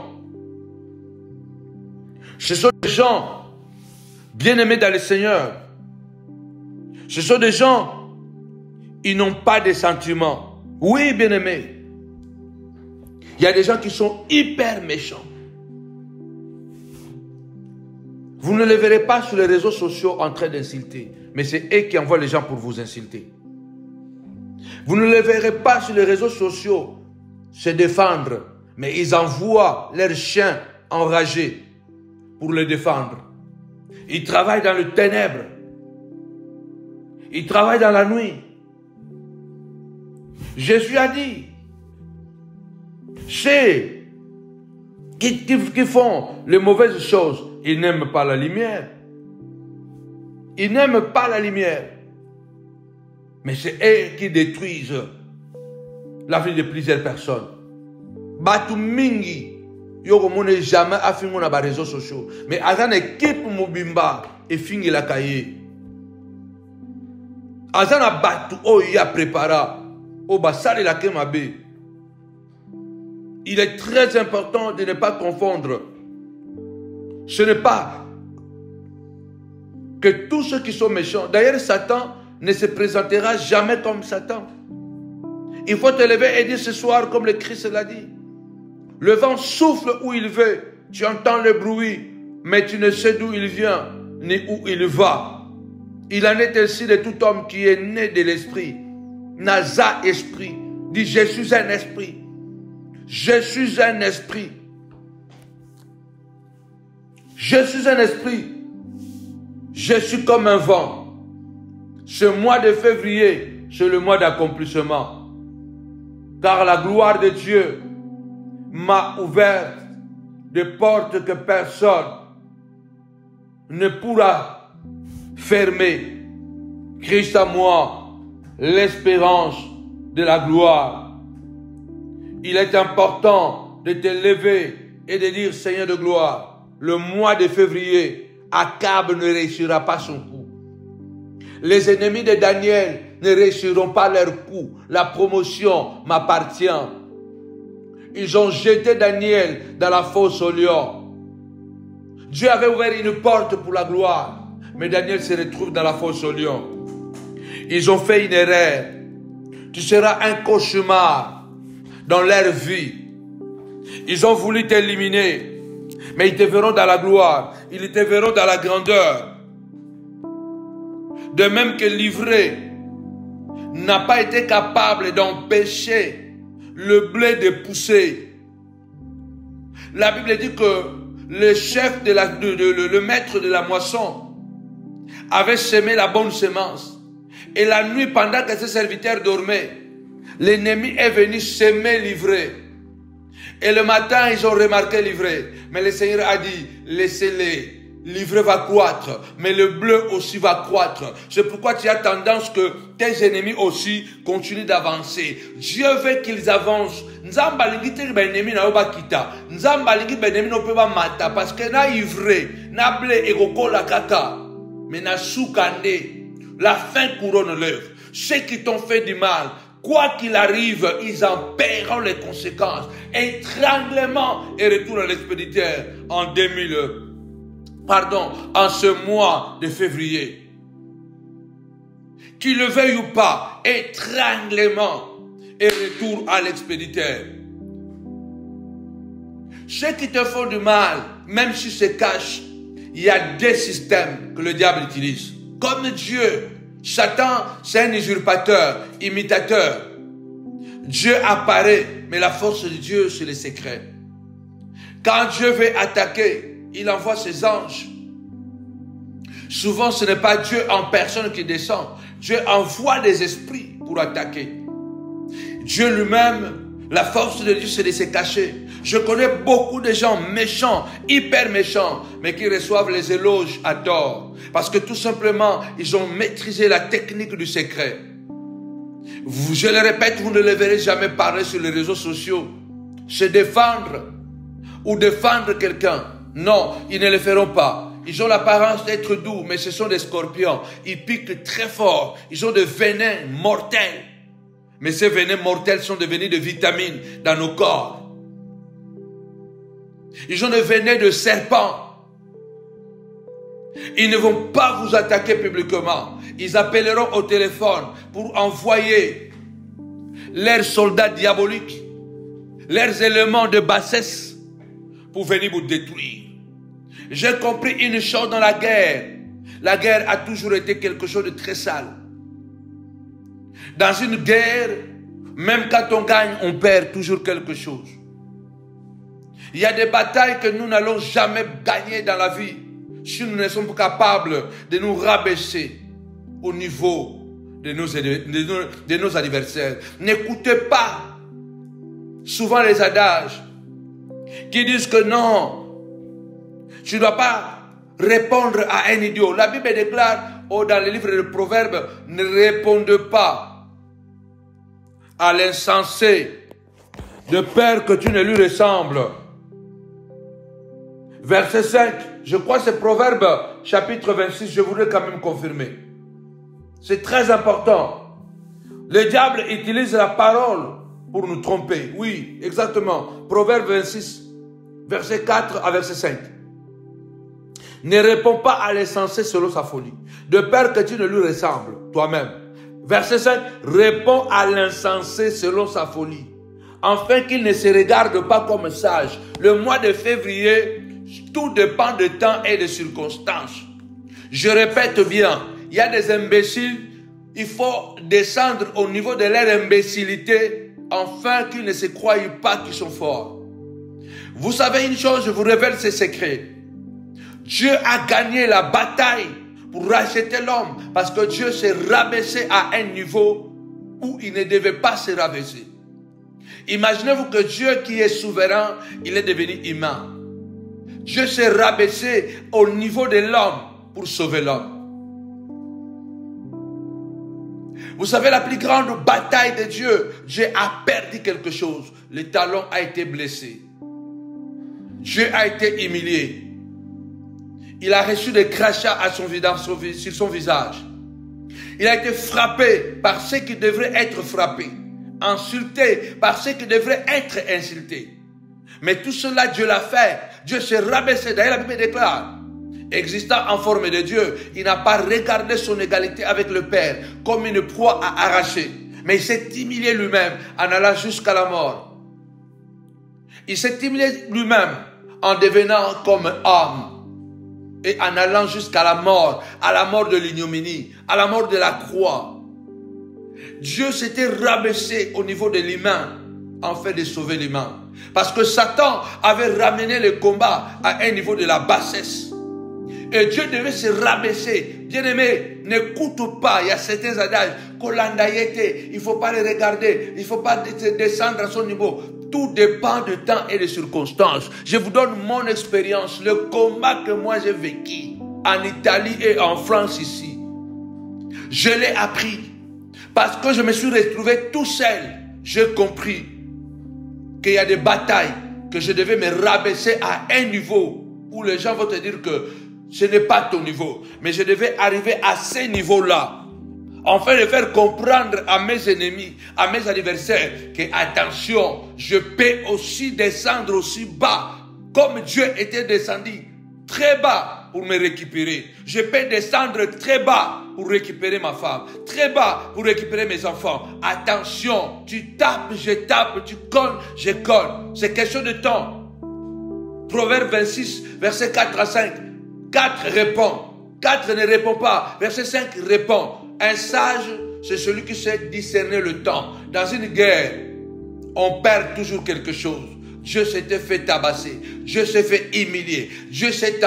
Ce sont des gens bien aimés dans le Seigneur. Ce sont des gens, ils n'ont pas de sentiments. Oui, bien aimés. Il y a des gens qui sont hyper méchants. Vous ne les verrez pas sur les réseaux sociaux en train d'insulter. Mais c'est eux qui envoient les gens pour vous insulter. Vous ne les verrez pas sur les réseaux sociaux se défendre. Mais ils envoient leurs chiens enragés pour les défendre. Ils travaillent dans le ténèbre. Ils travaillent dans la nuit. Jésus a dit, ceux qui font les mauvaises choses, ils n'aiment pas la lumière. Ils n'aiment pas la lumière. Mais c'est eux qui détruisent la vie de plusieurs personnes. Batu mingi, yoko mone jamais affingo na ba réseaux sociaux. Mais azan équipe mobimba et fingi la kaye. Azan a batu o ya prépara o basali la kemabe. Il est très important de ne pas confondre. Ce n'est pas que tous ceux qui sont méchants. D'ailleurs, Satan ne se présentera jamais comme Satan. Il faut te lever et dire ce soir, comme le Christ l'a dit. Le vent souffle où il veut. Tu entends le bruit, mais tu ne sais d'où il vient, ni où il va. Il en est ainsi de tout homme qui est né de l'esprit. Naza esprit. Dit, je suis un esprit. Je suis un esprit. Je suis un esprit. Je suis comme un vent. Ce mois de février, c'est le mois d'accomplissement. Car la gloire de Dieu m'a ouvert des portes que personne ne pourra fermer. Christ à moi, l'espérance de la gloire. Il est important de te lever et de dire, Seigneur de gloire, le mois de février, Akab ne réussira pas son coup. Les ennemis de Daniel ne réussiront pas leur coup. La promotion m'appartient. Ils ont jeté Daniel dans la fosse au lion. Dieu avait ouvert une porte pour la gloire, mais Daniel se retrouve dans la fosse au lion. Ils ont fait une erreur. Tu seras un cauchemar dans leur vie. Ils ont voulu t'éliminer, mais ils te verront dans la gloire. Ils te verront dans la grandeur. De même que l'ivraie n'a pas été capable d'empêcher le blé de pousser. La Bible dit que le chef le maître de la moisson avait semé la bonne semence. Et la nuit, pendant que ses serviteurs dormaient, l'ennemi est venu semer l'ivraie. Et le matin, ils ont remarqué l'ivraie. Mais le Seigneur a dit, laissez-les. L'ivraie va croître, mais le bleu aussi va croître. C'est pourquoi tu as tendance que tes ennemis aussi continuent d'avancer. Dieu veut qu'ils avancent. Parce que na ivraie, na blé et la kaka, mais na soukande, la fin couronne l'œuvre. Ceux qui t'ont fait du mal, quoi qu'il arrive, ils en paieront les conséquences. Étranglement et retour à l'expéditeur en en ce mois de février. Qu'il le veuille ou pas, étranglement et retour à l'expéditeur. Ceux qui te font du mal, même s'ils se cachent, il y a des systèmes que le diable utilise. Comme Dieu, Satan, c'est un usurpateur, imitateur. Dieu apparaît, mais la force de Dieu, c'est les secrets. Quand Dieu veut attaquer, il envoie ses anges. Souvent, ce n'est pas Dieu en personne qui descend. Dieu envoie des esprits pour attaquer. Dieu lui-même, la force de Dieu, c'est de se cacher. Je connais beaucoup de gens méchants, hyper méchants, mais qui reçoivent les éloges à tort. Parce que tout simplement, ils ont maîtrisé la technique du secret. Je le répète, vous ne le verrez jamais parler sur les réseaux sociaux. Se défendre ou défendre quelqu'un. Non, ils ne le feront pas. Ils ont l'apparence d'être doux, mais ce sont des scorpions. Ils piquent très fort. Ils ont des venins mortels. Mais ces venins mortels sont devenus des vitamines dans nos corps. Ils ont des venins de serpents. Ils ne vont pas vous attaquer publiquement. Ils appelleront au téléphone pour envoyer leurs soldats diaboliques, leurs éléments de bassesse pour venir vous détruire. J'ai compris une chose dans la guerre. La guerre a toujours été quelque chose de très sale. Dans une guerre, même quand on gagne, on perd toujours quelque chose. Il y a des batailles que nous n'allons jamais gagner dans la vie si nous ne sommes pas capables de nous rabaisser au niveau de nos adversaires. N'écoutez pas souvent les adages qui disent que non, tu ne dois pas répondre à un idiot. La Bible déclare dans le livre de Proverbes, ne répondez pas à l'insensé de peur que tu ne lui ressembles. Verset 5, je crois que c'est Proverbe chapitre 26, je voudrais quand même confirmer. C'est très important. Le diable utilise la parole pour nous tromper. Oui, exactement. Proverbe 26, verset 4 à verset 5. Ne réponds pas à l'insensé selon sa folie, de peur que tu ne lui ressembles toi-même. Verset 5, réponds à l'insensé selon sa folie, afin qu'il ne se regarde pas comme sage. Le mois de février, tout dépend de temps et de circonstances. Je répète bien, il y a des imbéciles, il faut descendre au niveau de leur imbécilité, afin qu'ils ne se croient pas qu'ils sont forts. Vous savez une chose, je vous révèle ces secrets. Dieu a gagné la bataille pour racheter l'homme, parce que Dieu s'est rabaissé à un niveau où il ne devait pas se rabaisser. Imaginez-vous que Dieu qui est souverain, il est devenu humain. Dieu s'est rabaissé au niveau de l'homme pour sauver l'homme. Vous savez, la plus grande bataille de Dieu, Dieu a perdu quelque chose. Le talon a été blessé. Dieu a été humilié. Il a reçu des crachats à son sur son visage. Il a été frappé par ceux qui devraient être frappés. Insulté par ceux qui devraient être insultés. Mais tout cela, Dieu l'a fait. Dieu s'est rabaissé. D'ailleurs, la Bible déclare, existant en forme de Dieu, il n'a pas regardé son égalité avec le Père comme une proie à arracher. Mais il s'est humilié lui-même en allant jusqu'à la mort. Il s'est humilié lui-même en devenant comme homme et en allant jusqu'à la mort de l'ignominie, à la mort de la croix. Dieu s'était rabaissé au niveau de l'humain en fait de sauver l'humain. Parce que Satan avait ramené le combat à un niveau de la bassesse. Et Dieu devait se rabaisser. Bien-aimé, n'écoute pas. Il y a certains adages. Il ne faut pas les regarder. Il ne faut pas descendre à son niveau. Tout dépend du temps et des circonstances. Je vous donne mon expérience. Le combat que moi j'ai vécu en Italie et en France ici. Je l'ai appris. Parce que je me suis retrouvé tout seul. J'ai compris qu'il y a des batailles que je devais me rabaisser à un niveau où les gens vont te dire que ce n'est pas ton niveau. Mais je devais arriver à ce niveau-là. Enfin, de faire comprendre à mes ennemis, à mes adversaires, que attention, je peux aussi descendre aussi bas, comme Dieu était descendu très bas pour me récupérer. Je peux descendre très bas pour récupérer ma femme, très bas pour récupérer mes enfants. Attention, tu tapes, je tape, tu colles, je colle. C'est question de temps. Proverbe 26, verset 4 à 5. 4 répond. 4 ne répond pas. Verset 5 répond. Un sage, c'est celui qui sait discerner le temps. Dans une guerre, on perd toujours quelque chose. Dieu s'était fait tabasser. Dieu s'est fait humilier. Dieu s'est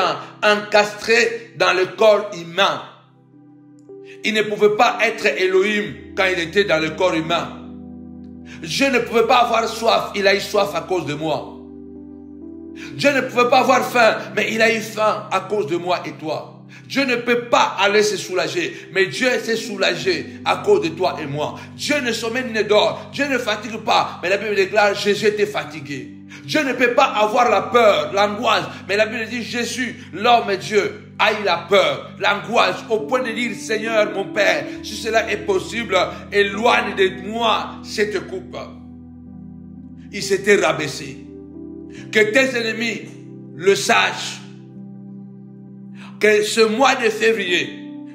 encastré dans le corps humain. Il ne pouvait pas être Elohim quand il était dans le corps humain. Dieu ne pouvait pas avoir soif. Il a eu soif à cause de moi. Dieu ne pouvait pas avoir faim, mais il a eu faim à cause de moi et toi. Dieu ne peut pas aller se soulager, mais Dieu s'est soulagé à cause de toi et moi. Dieu ne sommeille ni ne dort. Dieu ne fatigue pas, mais la Bible déclare, Jésus était fatigué. Dieu ne peut pas avoir la peur, l'angoisse, mais la Bible dit, Jésus, l'homme et Dieu, a eu la peur, l'angoisse, au point de dire, Seigneur, mon Père, si cela est possible, éloigne de moi cette coupe. Il s'était rabaissé. Que tes ennemis le sachent. Que ce mois de février,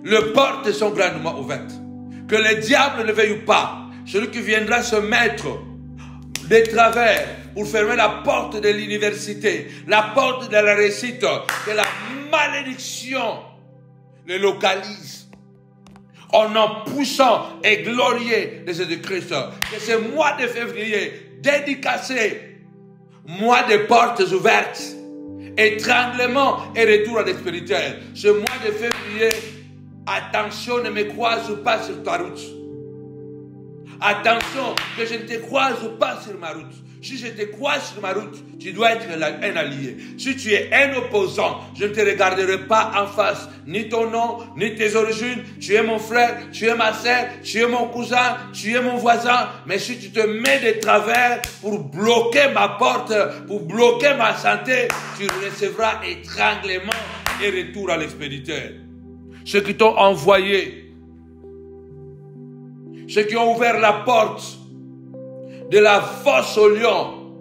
le porte sont grandement ouvertes. Que le diable ne veuille pas. Celui qui viendra se mettre de travers pour fermer la porte de l'université, la porte de la réussite, que la malédiction le localise. En poussant et glorieux de Jésus-Christ. Que ce mois de février, dédicacé, mois de portes ouvertes, étranglement et retour à l'expirituel. Ce mois de février, attention, ne me croise pas sur ta route. Attention, que je ne te croise pas sur ma route. Si je te croise sur ma route, tu dois être un allié. Si tu es un opposant, je ne te regarderai pas en face, ni ton nom, ni tes origines. Tu es mon frère, tu es ma sœur, tu es mon cousin, tu es mon voisin. Mais si tu te mets de travers pour bloquer ma porte, pour bloquer ma santé, tu recevras étranglement et retour à l'expéditeur. Ceux qui t'ont envoyé, ceux qui ont ouvert la porte de la fosse au lion,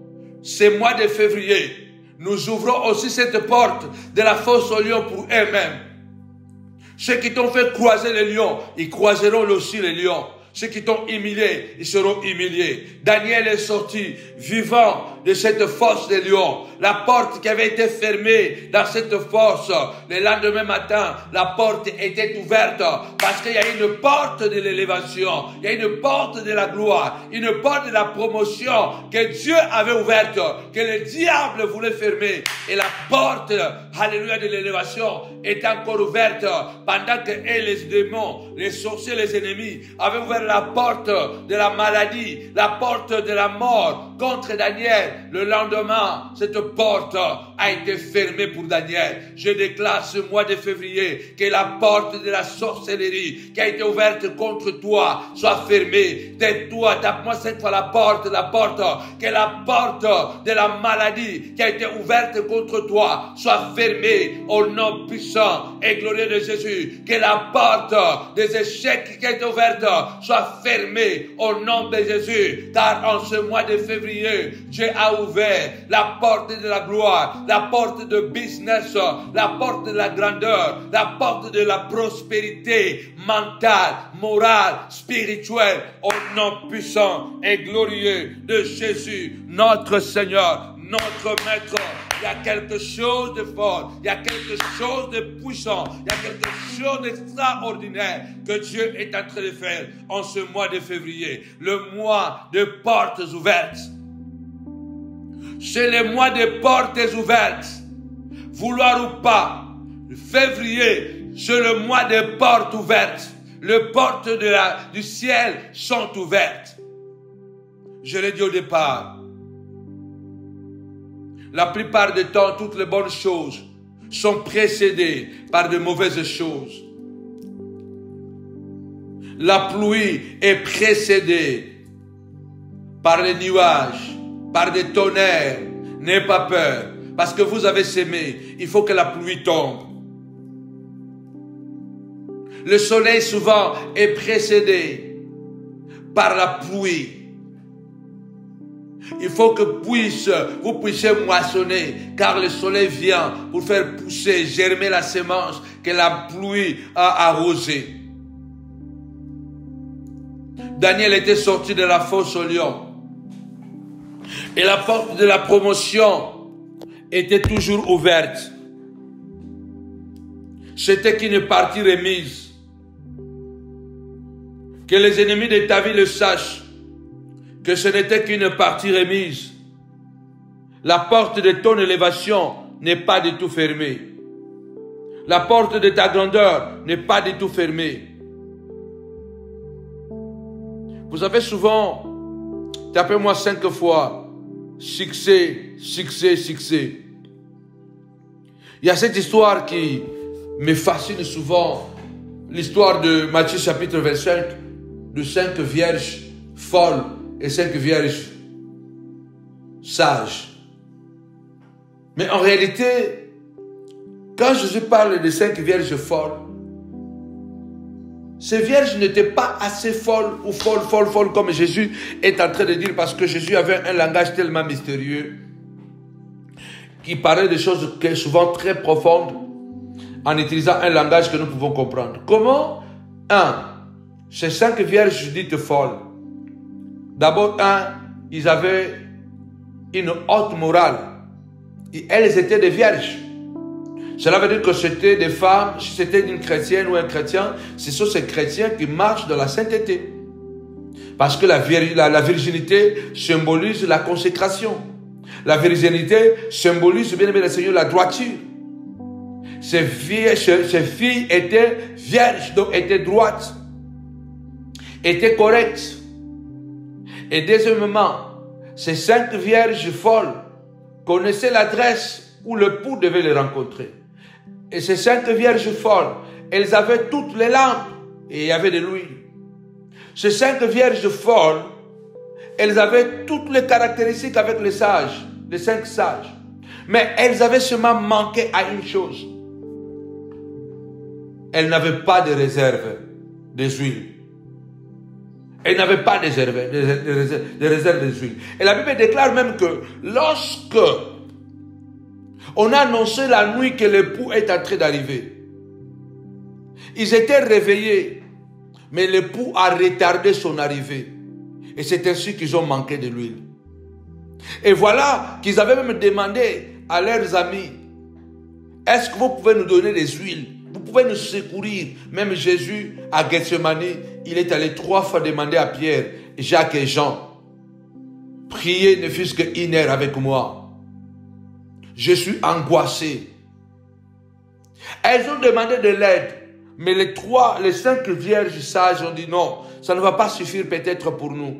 ce mois de février, nous ouvrons aussi cette porte de la fosse au lion pour eux-mêmes. Ceux qui t'ont fait croiser les lions, ils croiseront aussi les lions. Ceux qui t'ont humilié, ils seront humiliés. Daniel est sorti vivant de cette fosse des lions. La porte qui avait été fermée dans cette fosse, le lendemain matin, la porte était ouverte parce qu'il y a une porte de l'élévation, il y a une porte de la gloire, une porte de la promotion que Dieu avait ouverte, que le diable voulait fermer. Et la porte, alléluia, de l'élévation est encore ouverte pendant que les démons, les sorciers, les ennemis avaient ouvert la porte de la maladie, la porte de la mort contre Daniel. Le lendemain, cette porte a été fermée pour Daniel. Je déclare ce mois de février que la porte de la sorcellerie qui a été ouverte contre toi soit fermée. Tais-toi, tape-moi cette fois la porte, que la porte de la maladie qui a été ouverte contre toi soit fermée fermée au nom puissant et glorieux de Jésus. Que la porte des échecs qui est ouverte soit fermée au nom de Jésus. Car en ce mois de février, Dieu a ouvert la porte de la gloire, la porte de business, la porte de la grandeur, la porte de la prospérité mentale, morale, spirituelle, au nom puissant et glorieux de Jésus, notre Seigneur, notre Maître. Il y a quelque chose de fort, il y a quelque chose de puissant, il y a quelque chose d'extraordinaire que Dieu est en train de faire en ce mois de février, le mois de portes ouvertes. C'est le mois de portes ouvertes. Vouloir ou pas, le février, c'est le mois de portes ouvertes. Les portes du ciel sont ouvertes. Je l'ai dit au départ. La plupart du temps, toutes les bonnes choses sont précédées par de mauvaises choses. La pluie est précédée par les nuages, par des tonnerres. N'ayez pas peur, parce que vous avez sémé. Il faut que la pluie tombe. Le soleil souvent est précédé par la pluie. Il faut que vous puissiez moissonner, car le soleil vient pour faire pousser, germer la semence que la pluie a arrosée. Daniel était sorti de la fosse au lion. Et la porte de la promotion était toujours ouverte. C'était qu'une partie remise. Que les ennemis de ta vie le sachent. Que ce n'était qu'une partie remise. La porte de ton élévation n'est pas du tout fermée. La porte de ta grandeur n'est pas du tout fermée. Vous avez souvent, tapez-moi 5 fois, succès, succès, succès. Il y a cette histoire qui me fascine souvent, l'histoire de Matthieu chapitre 25, de 5 vierges folles et 5 vierges sages. Mais en réalité, quand Jésus parle de 5 vierges folles, ces vierges n'étaient pas assez folles ou folles comme Jésus est en train de dire, parce que Jésus avait un langage tellement mystérieux qui parlait de choses qui sont souvent très profondes en utilisant un langage que nous pouvons comprendre. Comment? Ces 5 vierges dites folles. D'abord, ils avaient une haute morale. Et elles étaient des vierges. Cela veut dire que c'était des femmes, si c'était une chrétienne ou un chrétien, ce sont ces chrétiens qui marchent dans la sainteté. Parce que la virginité symbolise la consécration. La virginité symbolise, bien aimé le Seigneur, la droiture. Ces filles étaient vierges, donc étaient droites, étaient correctes. Et deuxièmement, ces 5 vierges folles connaissaient l'adresse où l'époux devait les rencontrer. Et ces 5 vierges folles, elles avaient toutes les lampes et il y avait de l'huile. Ces 5 vierges folles, elles avaient toutes les caractéristiques avec les sages, les 5 sages. Mais elles avaient seulement manqué à une chose. Elles n'avaient pas de réserve des huiles. Elles n'avaient pas de réserve des huiles. Et la Bible déclare même que lorsque on a annoncé la nuit que l'époux est en train d'arriver, ils étaient réveillés, mais l'époux a retardé son arrivée. Et c'est ainsi qu'ils ont manqué de l'huile. Et voilà qu'ils avaient même demandé à leurs amis, est-ce que vous pouvez nous donner des huiles? Vous pouvez nous secourir. Même Jésus, à Gethsemane, il est allé 3 fois demander à Pierre, Jacques et Jean, priez ne fût-ce qu'une heure avec moi. Je suis angoissé. Elles ont demandé de l'aide. Mais les 5 vierges sages ont dit non, ça ne va pas suffire peut-être pour nous.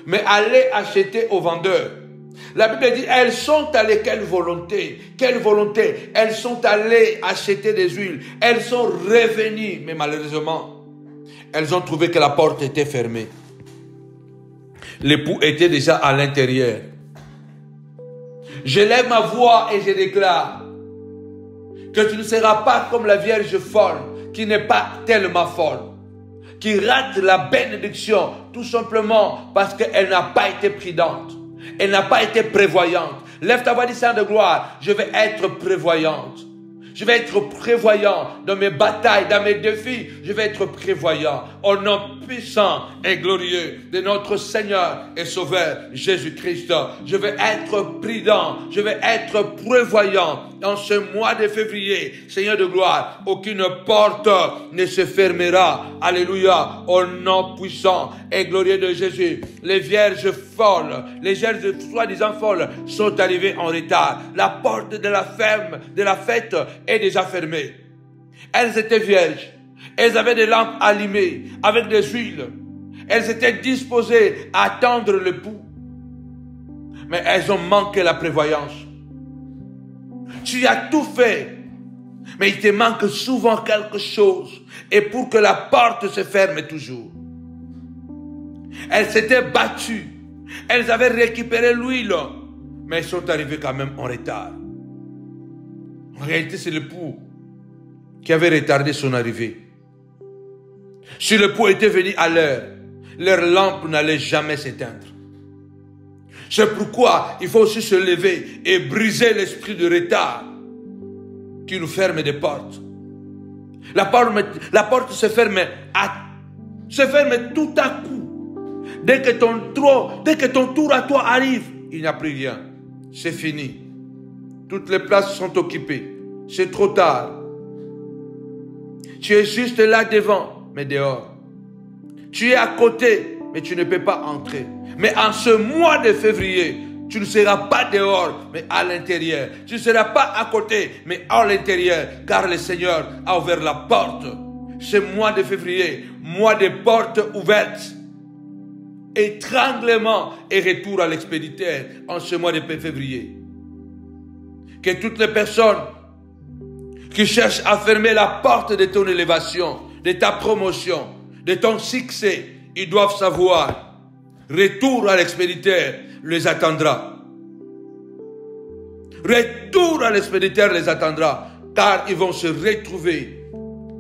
Mais allez acheter aux vendeurs. La Bible dit, elles sont allées, quelle volonté? Quelle volonté? Elles sont allées acheter des huiles. Elles sont revenues. Mais malheureusement, elles ont trouvé que la porte était fermée. L'époux était déjà à l'intérieur. Je lève ma voix et je déclare Que tu ne seras pas comme la Vierge folle, qui n'est pas tellement folle, qui rate la bénédiction tout simplement parce qu'elle n'a pas été prudente. Elle n'a pas été prévoyante. Lève ta voix, dis Seigneur de gloire, je vais être prévoyante. Je vais être prévoyant dans mes batailles, dans mes défis. Je vais être prévoyant au nom puissant et glorieux de notre Seigneur et Sauveur Jésus-Christ. Je vais être prudent. Je vais être prévoyant dans ce mois de février. Seigneur de gloire, aucune porte ne se fermera. Alléluia. Au nom puissant et glorieux de Jésus. Les vierges folles, les vierges soi-disant folles sont arrivées en retard. La porte de la ferme, de la fête est déjà fermée. Elles étaient vierges. Elles avaient des lampes allumées avec des huiles. Elles étaient disposées à attendre l'époux. Mais elles ont manqué la prévoyance. Tu as tout fait, mais il te manque souvent quelque chose. Et pour que la porte se ferme toujours. Elles s'étaient battues. Elles avaient récupéré l'huile, mais elles sont arrivées quand même en retard. En réalité, c'est l'époux qui avait retardé son arrivée. Si l'époux était venu à l'heure, leur lampe n'allait jamais s'éteindre. C'est pourquoi il faut aussi se lever et briser l'esprit de retard qui nous ferme des portes. La porte se ferme tout à coup. Dès que ton tour à toi arrive, il n'y a plus rien. C'est fini. Toutes les places sont occupées. C'est trop tard. Tu es juste là devant, mais dehors. Tu es à côté, mais tu ne peux pas entrer. Mais en ce mois de février, tu ne seras pas dehors, mais à l'intérieur. Tu ne seras pas à côté, mais à l'intérieur, car le Seigneur a ouvert la porte. Ce mois de février, mois de portes ouvertes. Étranglement et retour à l'expéditeur en ce mois de février. Que toutes les personnes qui cherchent à fermer la porte de ton élévation, de ta promotion, de ton succès, ils doivent savoir, retour à l'expéditeur les attendra. Retour à l'expéditeur les attendra, car ils vont se retrouver,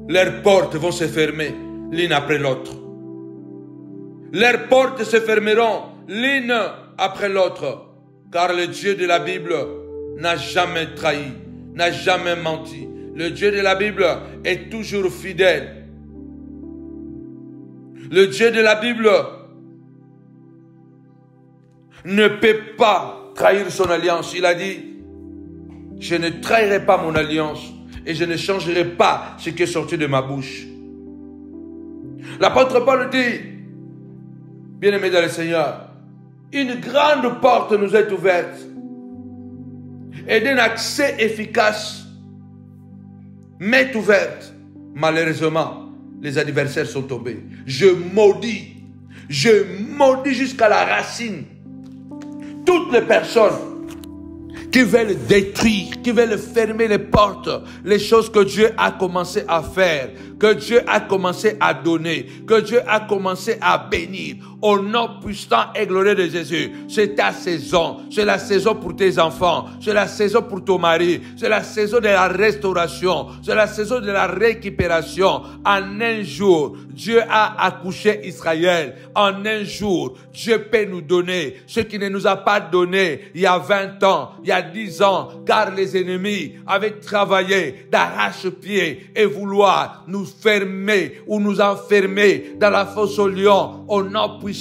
leurs portes vont se fermer l'une après l'autre. Leurs portes se fermeront l'une après l'autre, car le Dieu de la Bible n'a jamais trahi, n'a jamais menti. Le Dieu de la Bible est toujours fidèle. Le Dieu de la Bible ne peut pas trahir son alliance. Il a dit, je ne trahirai pas mon alliance et je ne changerai pas ce qui est sorti de ma bouche. L'apôtre Paul dit, bien-aimés dans le Seigneur, une grande porte nous est ouverte et d'un accès efficace m'est ouverte. Malheureusement, les adversaires sont tombés. Je maudis jusqu'à la racine toutes les personnes qui veulent détruire, qui veulent fermer les portes, les choses que Dieu a commencé à faire, que Dieu a commencé à donner, que Dieu a commencé à bénir. Au nom puissant et glorieux de Jésus, c'est ta saison, c'est la saison pour tes enfants, c'est la saison pour ton mari, c'est la saison de la restauration, c'est la saison de la récupération. En un jour, Dieu a accouché Israël. En un jour, Dieu peut nous donner ce qu'il ne nous a pas donné il y a 20 ans, il y a 10 ans, car les ennemis avaient travaillé d'arrache-pied et vouloir nous fermer ou nous enfermer dans la fosse aux lions. Au nom puissant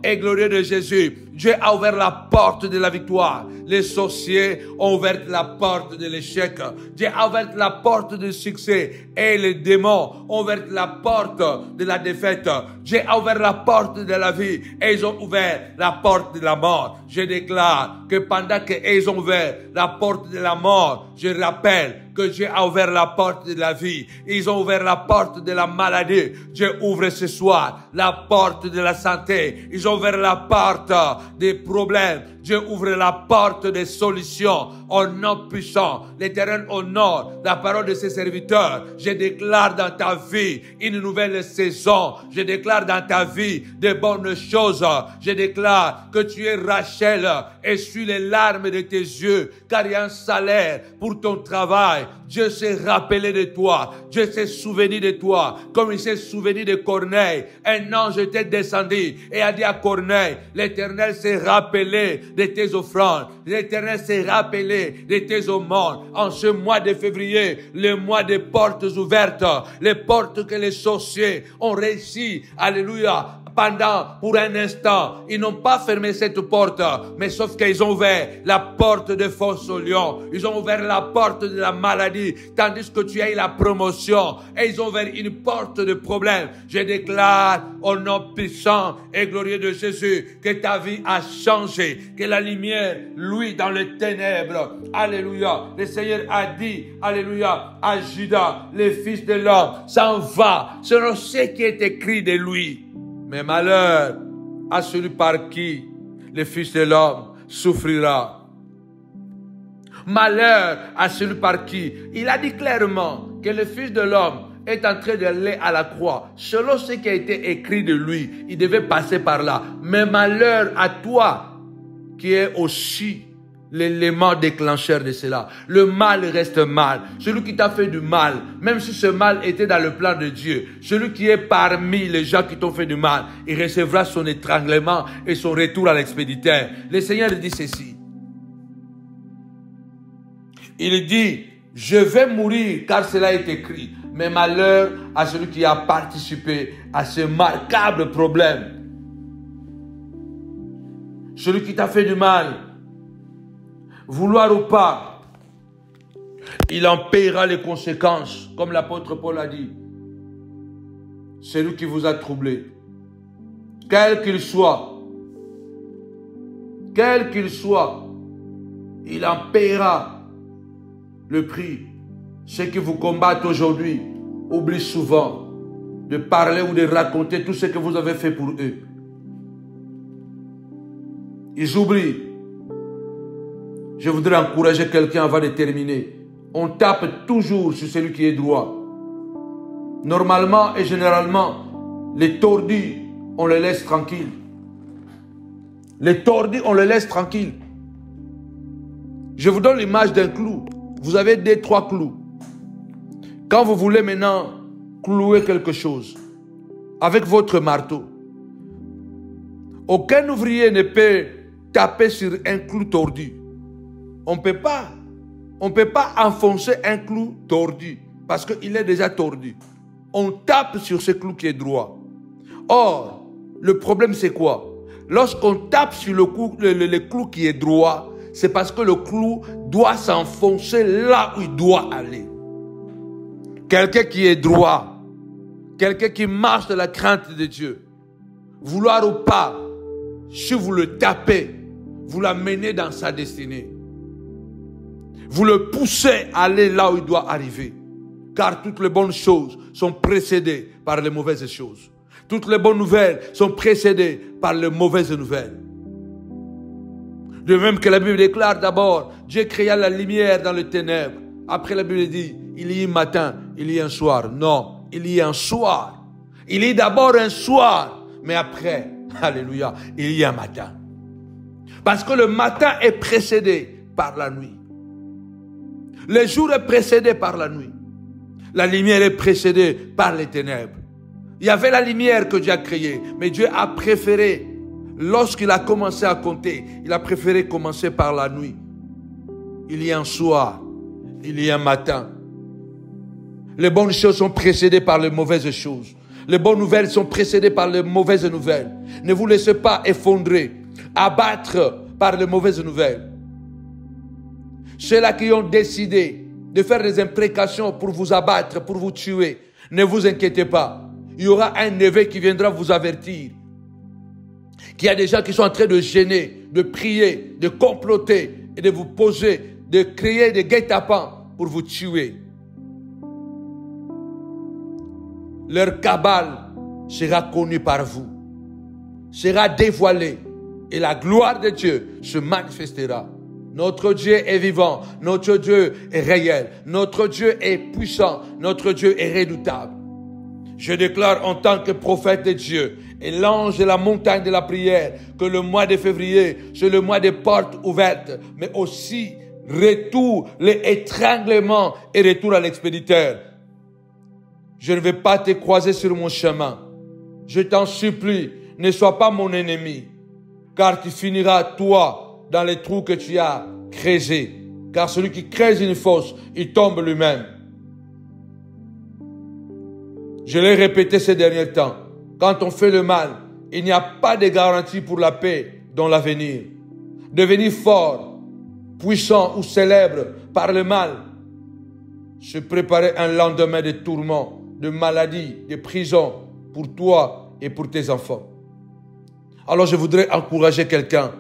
et glorieux de Jésus, Dieu a ouvert la porte de la victoire. Les sorciers ont ouvert la porte de l'échec. Dieu a ouvert la porte du succès. Et les démons ont ouvert la porte de la défaite. Dieu a ouvert la porte de la vie. Et ils ont ouvert la porte de la mort. Je déclare que pendant qu'ils ont ouvert la porte de la mort, je rappelle que Dieu a ouvert la porte de la vie. Ils ont ouvert la porte de la maladie. Dieu ouvre ce soir la porte de la santé. Ils ont ouvert la porte des problèmes. Dieu ouvre la porte des solutions au nom puissant. L'Éternel honore la parole de ses serviteurs. Je déclare dans ta vie une nouvelle saison. Je déclare dans ta vie de bonnes choses. Je déclare que tu es Rachel. Essuie les larmes de tes yeux, car il y a un salaire pour ton travail. Dieu s'est rappelé de toi. Dieu s'est souvenu de toi, comme il s'est souvenu de Corneille. Un ange était descendu et a dit à Corneille, l'Éternel s'est rappelé de tes offrandes. L'Éternel s'est rappelé de tes aumônes. En ce mois de février, le mois des portes ouvertes, les portes que les sorciers ont réussi, alléluia, pour un instant, ils n'ont pas fermé cette porte, mais sauf qu'ils ont ouvert la porte de force au lion. Ils ont ouvert la porte de la maladie, tandis que tu as eu la promotion. Et ils ont ouvert une porte de problème. Je déclare au nom puissant et glorieux de Jésus que ta vie a changé, que la lumière luit dans les ténèbres. Alléluia. Le Seigneur a dit, alléluia, à Judas, le fils de l'homme, s'en va selon ce qui est écrit de lui. Mais malheur à celui par qui le Fils de l'homme souffrira. Malheur à celui par qui il a dit clairement que le Fils de l'homme est en train d'aller à la croix. Selon ce qui a été écrit de lui, il devait passer par là. Mais malheur à toi qui est aussi l'élément déclencheur de cela. Le mal reste mal. Celui qui t'a fait du mal, même si ce mal était dans le plan de Dieu, celui qui est parmi les gens qui t'ont fait du mal, il recevra son étranglement et son retour à l'expéditeur. Le Seigneur dit ceci. Il dit, je vais mourir car cela est écrit. Mais malheur à celui qui a participé à ce remarquable problème. Celui qui t'a fait du mal, vouloir ou pas, il en paiera les conséquences, comme l'apôtre Paul a dit. Celui qui vous a troublé, quel qu'il soit, il en paiera le prix. Ceux qui vous combattent aujourd'hui oublient souvent de parler ou de raconter tout ce que vous avez fait pour eux. Ils oublient. Je voudrais encourager quelqu'un avant de terminer. On tape toujours sur celui qui est droit. Normalement et généralement, les tordus, on les laisse tranquilles. Les tordus, on les laisse tranquilles. Je vous donne l'image d'un clou. Vous avez 2-3 clous. Quand vous voulez maintenant clouer quelque chose avec votre marteau, aucun ouvrier ne peut taper sur un clou tordu. On ne peut pas enfoncer un clou tordu parce qu'il est déjà tordu. On tape sur ce clou qui est droit. Or, le problème c'est quoi? Lorsqu'on tape sur le clou qui est droit, c'est parce que le clou doit s'enfoncer là où il doit aller. Quelqu'un qui est droit, quelqu'un qui marche dans la crainte de Dieu, vouloir ou pas, si vous le tapez, vous l'amenez dans sa destinée. Vous le poussez à aller là où il doit arriver. Car toutes les bonnes choses sont précédées par les mauvaises choses. Toutes les bonnes nouvelles sont précédées par les mauvaises nouvelles. De même que la Bible déclare d'abord, Dieu créa la lumière dans les ténèbres. Après la Bible dit, il y a un matin, il y a un soir. Non, il y a un soir. Il y a d'abord un soir, mais après, alléluia, il y a un matin. Parce que le matin est précédé par la nuit. Le jour est précédé par la nuit. La lumière est précédée par les ténèbres. Il y avait la lumière que Dieu a créée, mais Dieu a préféré, lorsqu'il a commencé à compter, il a préféré commencer par la nuit. Il y a un soir, il y a un matin. Les bonnes choses sont précédées par les mauvaises choses. Les bonnes nouvelles sont précédées par les mauvaises nouvelles. Ne vous laissez pas effondrer, abattre par les mauvaises nouvelles. Ceux-là qui ont décidé de faire des imprécations pour vous abattre, pour vous tuer, ne vous inquiétez pas. Il y aura un évêque qui viendra vous avertir. Qu'il y a des gens qui sont en train de gêner, de prier, de comploter et de vous poser, de créer des guet-apens pour vous tuer. Leur cabale sera connue par vous, sera dévoilée. et la gloire de Dieu se manifestera. Notre Dieu est vivant, notre Dieu est réel, notre Dieu est puissant, notre Dieu est redoutable. Je déclare en tant que prophète de Dieu et l'ange de la montagne de la prière que le mois de février, c'est le mois des portes ouvertes, mais aussi retour, l'étranglement et retour à l'expéditeur. Je ne vais pas te croiser sur mon chemin. Je t'en supplie, ne sois pas mon ennemi, car tu finiras, toi, dans les trous que tu as creusés. Car celui qui creuse une fosse, il tombe lui-même. Je l'ai répété ces derniers temps. Quand on fait le mal, il n'y a pas de garantie pour la paix dans l'avenir. Devenir fort, puissant ou célèbre par le mal, se préparer un lendemain de tourments, de maladies, de prison pour toi et pour tes enfants. Alors je voudrais encourager quelqu'un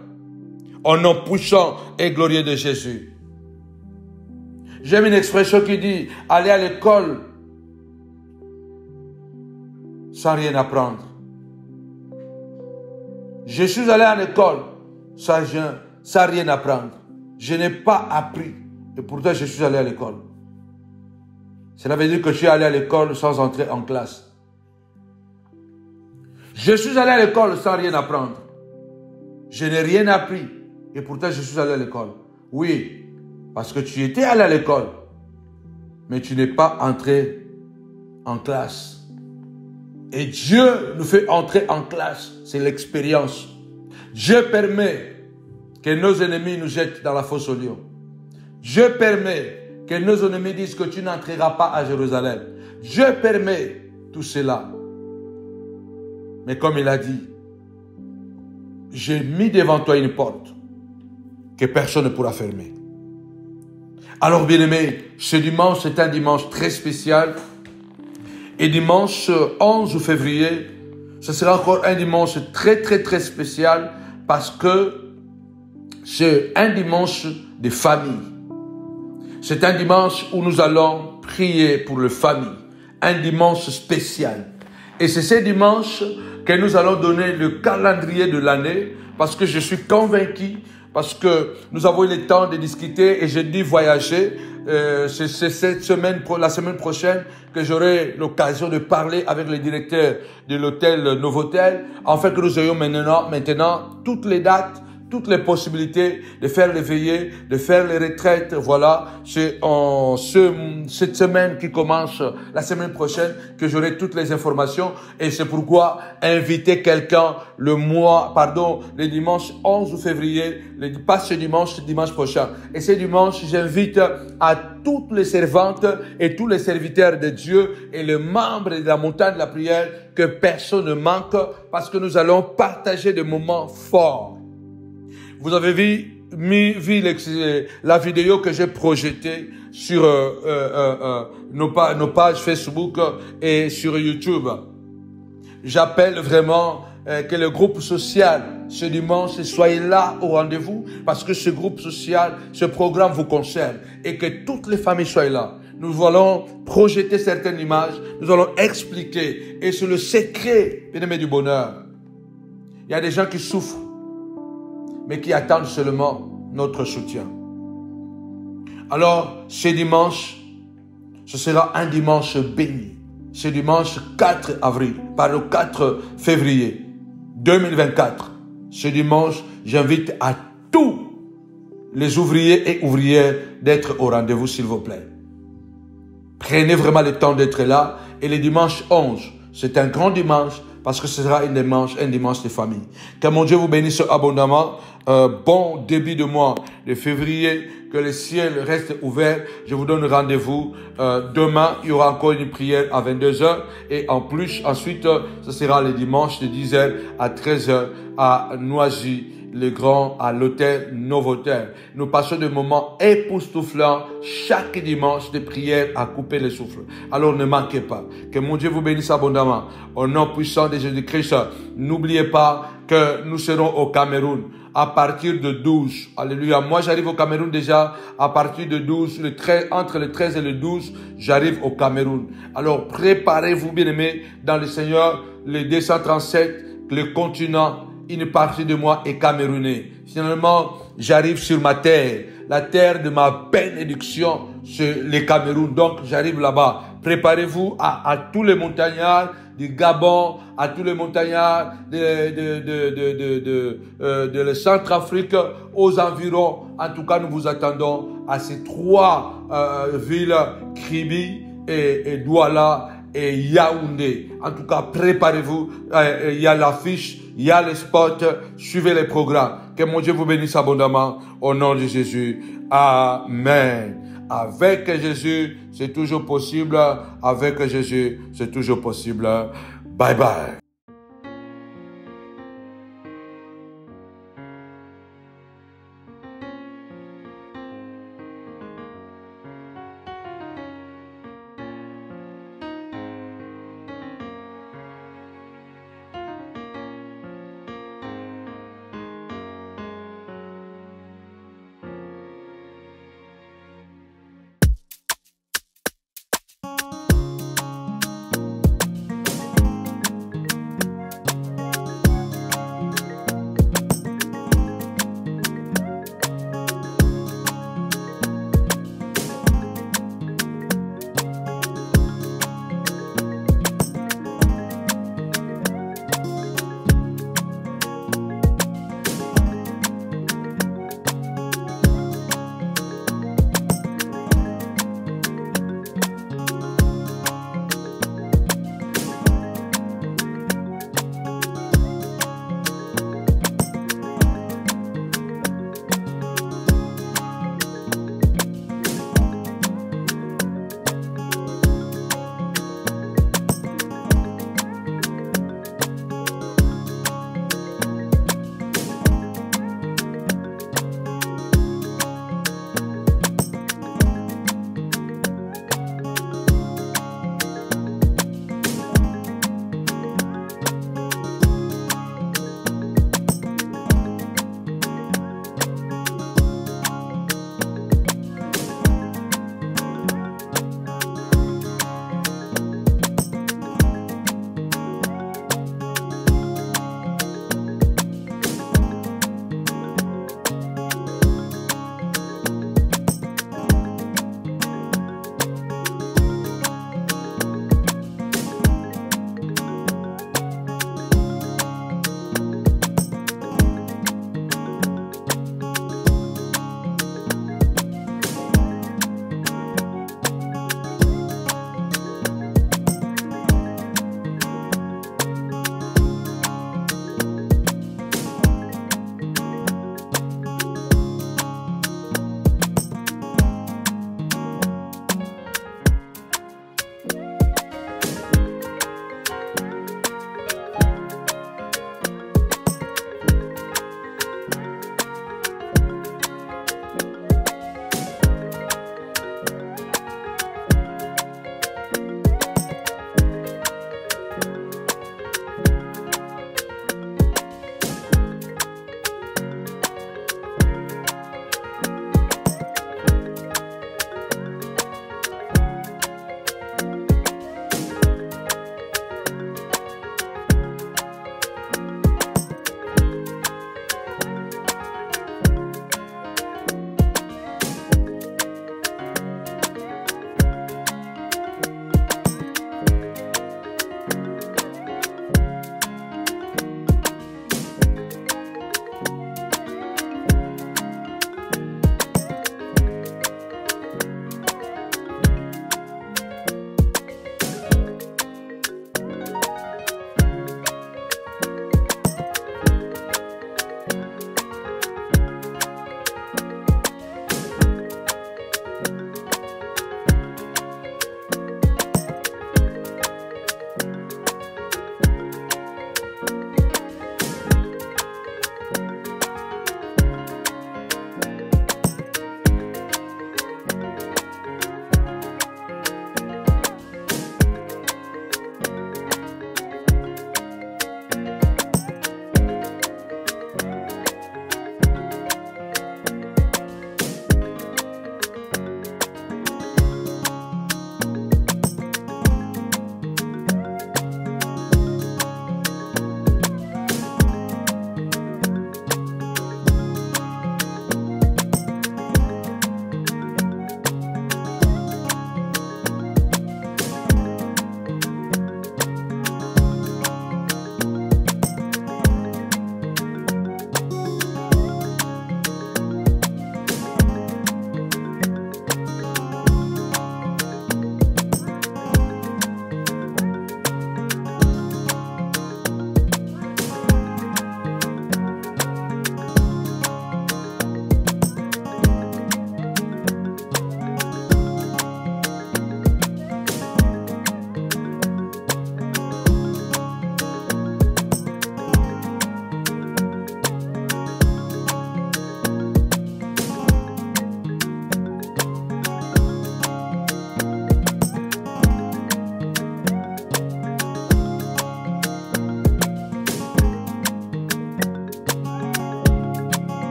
au nom puissant et glorieux de Jésus. J'aime une expression qui dit « aller à l'école sans rien apprendre ». Je suis allé à l'école sans rien apprendre. Je n'ai pas appris et pourtant je suis allé à l'école. Cela veut dire que je suis allé à l'école sans entrer en classe. Je suis allé à l'école sans rien apprendre. Je n'ai rien appris et pourtant je suis allé à l'école. Oui, parce que tu étais allé à l'école, mais tu n'es pas entré en classe. Et Dieu nous fait entrer en classe, c'est l'expérience. Dieu permet que nos ennemis nous jettent dans la fosse aux lions. Dieu permet que nos ennemis disent que tu n'entreras pas à Jérusalem. Dieu permet tout cela. Mais comme il a dit, j'ai mis devant toi une porte que personne ne pourra fermer. Alors bien-aimés, ce dimanche, c'est un dimanche très spécial. Et dimanche 11 février, ce sera encore un dimanche très spécial parce que c'est un dimanche de famille. C'est un dimanche où nous allons prier pour les familles. Un dimanche spécial. Et c'est ce dimanche que nous allons donner le calendrier de l'année parce que je suis convaincu, parce que nous avons eu le temps de discuter et j'ai dû voyager. C'est cette semaine, la semaine prochaine, que j'aurai l'occasion de parler avec le directeur de l'hôtel Novotel, afin que nous ayons maintenant toutes les dates, toutes les possibilités de faire les veillées, de faire les retraites. Voilà, c'est cette semaine qui commence la semaine prochaine que j'aurai toutes les informations. Et c'est pourquoi inviter quelqu'un le dimanche 11 février, pas ce dimanche prochain. Et ce dimanche, j'invite à toutes les servantes et tous les serviteurs de Dieu et les membres de la montagne de la prière que personne ne manque parce que nous allons partager des moments forts. Vous avez vu la vidéo que j'ai projetée sur nos pages Facebook et sur YouTube. J'appelle vraiment que le groupe social, ce dimanche, soyez là au rendez-vous parce que ce groupe social, ce programme vous concerne et que toutes les familles soient là. Nous allons projeter certaines images, nous allons expliquer et c'est le secret, bien-aimés, du bonheur. Il y a des gens qui souffrent, mais qui attendent seulement notre soutien. Alors, ce dimanche, ce sera un dimanche béni. Ce dimanche 4 février 2024. Ce dimanche, j'invite à tous les ouvriers et ouvrières d'être au rendez-vous, s'il vous plaît. Prenez vraiment le temps d'être là. Et le dimanche 11, c'est un grand dimanche parce que ce sera un dimanche de famille. Que mon Dieu vous bénisse abondamment. Bon début de mois de février. Que le ciel reste ouvert. Je vous donne rendez-vous. Demain, il y aura encore une prière à 22h. Et en plus, ensuite, ce sera le dimanche de 10h à 13h à Noisy-le-Grand, à l'hôtel Novotel. Nous passons des moments époustouflants chaque dimanche de prière à couper le souffle. Alors ne manquez pas. Que mon Dieu vous bénisse abondamment. Au nom puissant de Jésus-Christ, n'oubliez pas que nous serons au Cameroun à partir de 12. Alléluia. Moi, j'arrive au Cameroun déjà à partir de 12. Entre le 13 et le 12, j'arrive au Cameroun. Alors, préparez-vous, bien-aimés, dans le Seigneur, le 237, le continent une partie de moi est camerounais. Finalement, j'arrive sur ma terre. La terre de ma bénédiction, c'est le Cameroun. Donc, j'arrive là-bas. Préparez-vous à tous les montagnards du Gabon, à tous les montagnards de la Centrafrique, aux environs. En tout cas, nous vous attendons à ces 3 villes, Kribi et Douala et Yaoundé. En tout cas, préparez-vous. Il y a l'affiche, il y a les spots. Suivez les programmes. Que mon Dieu vous bénisse abondamment. Au nom de Jésus. Amen. Avec Jésus, c'est toujours possible. Avec Jésus, c'est toujours possible. Bye bye.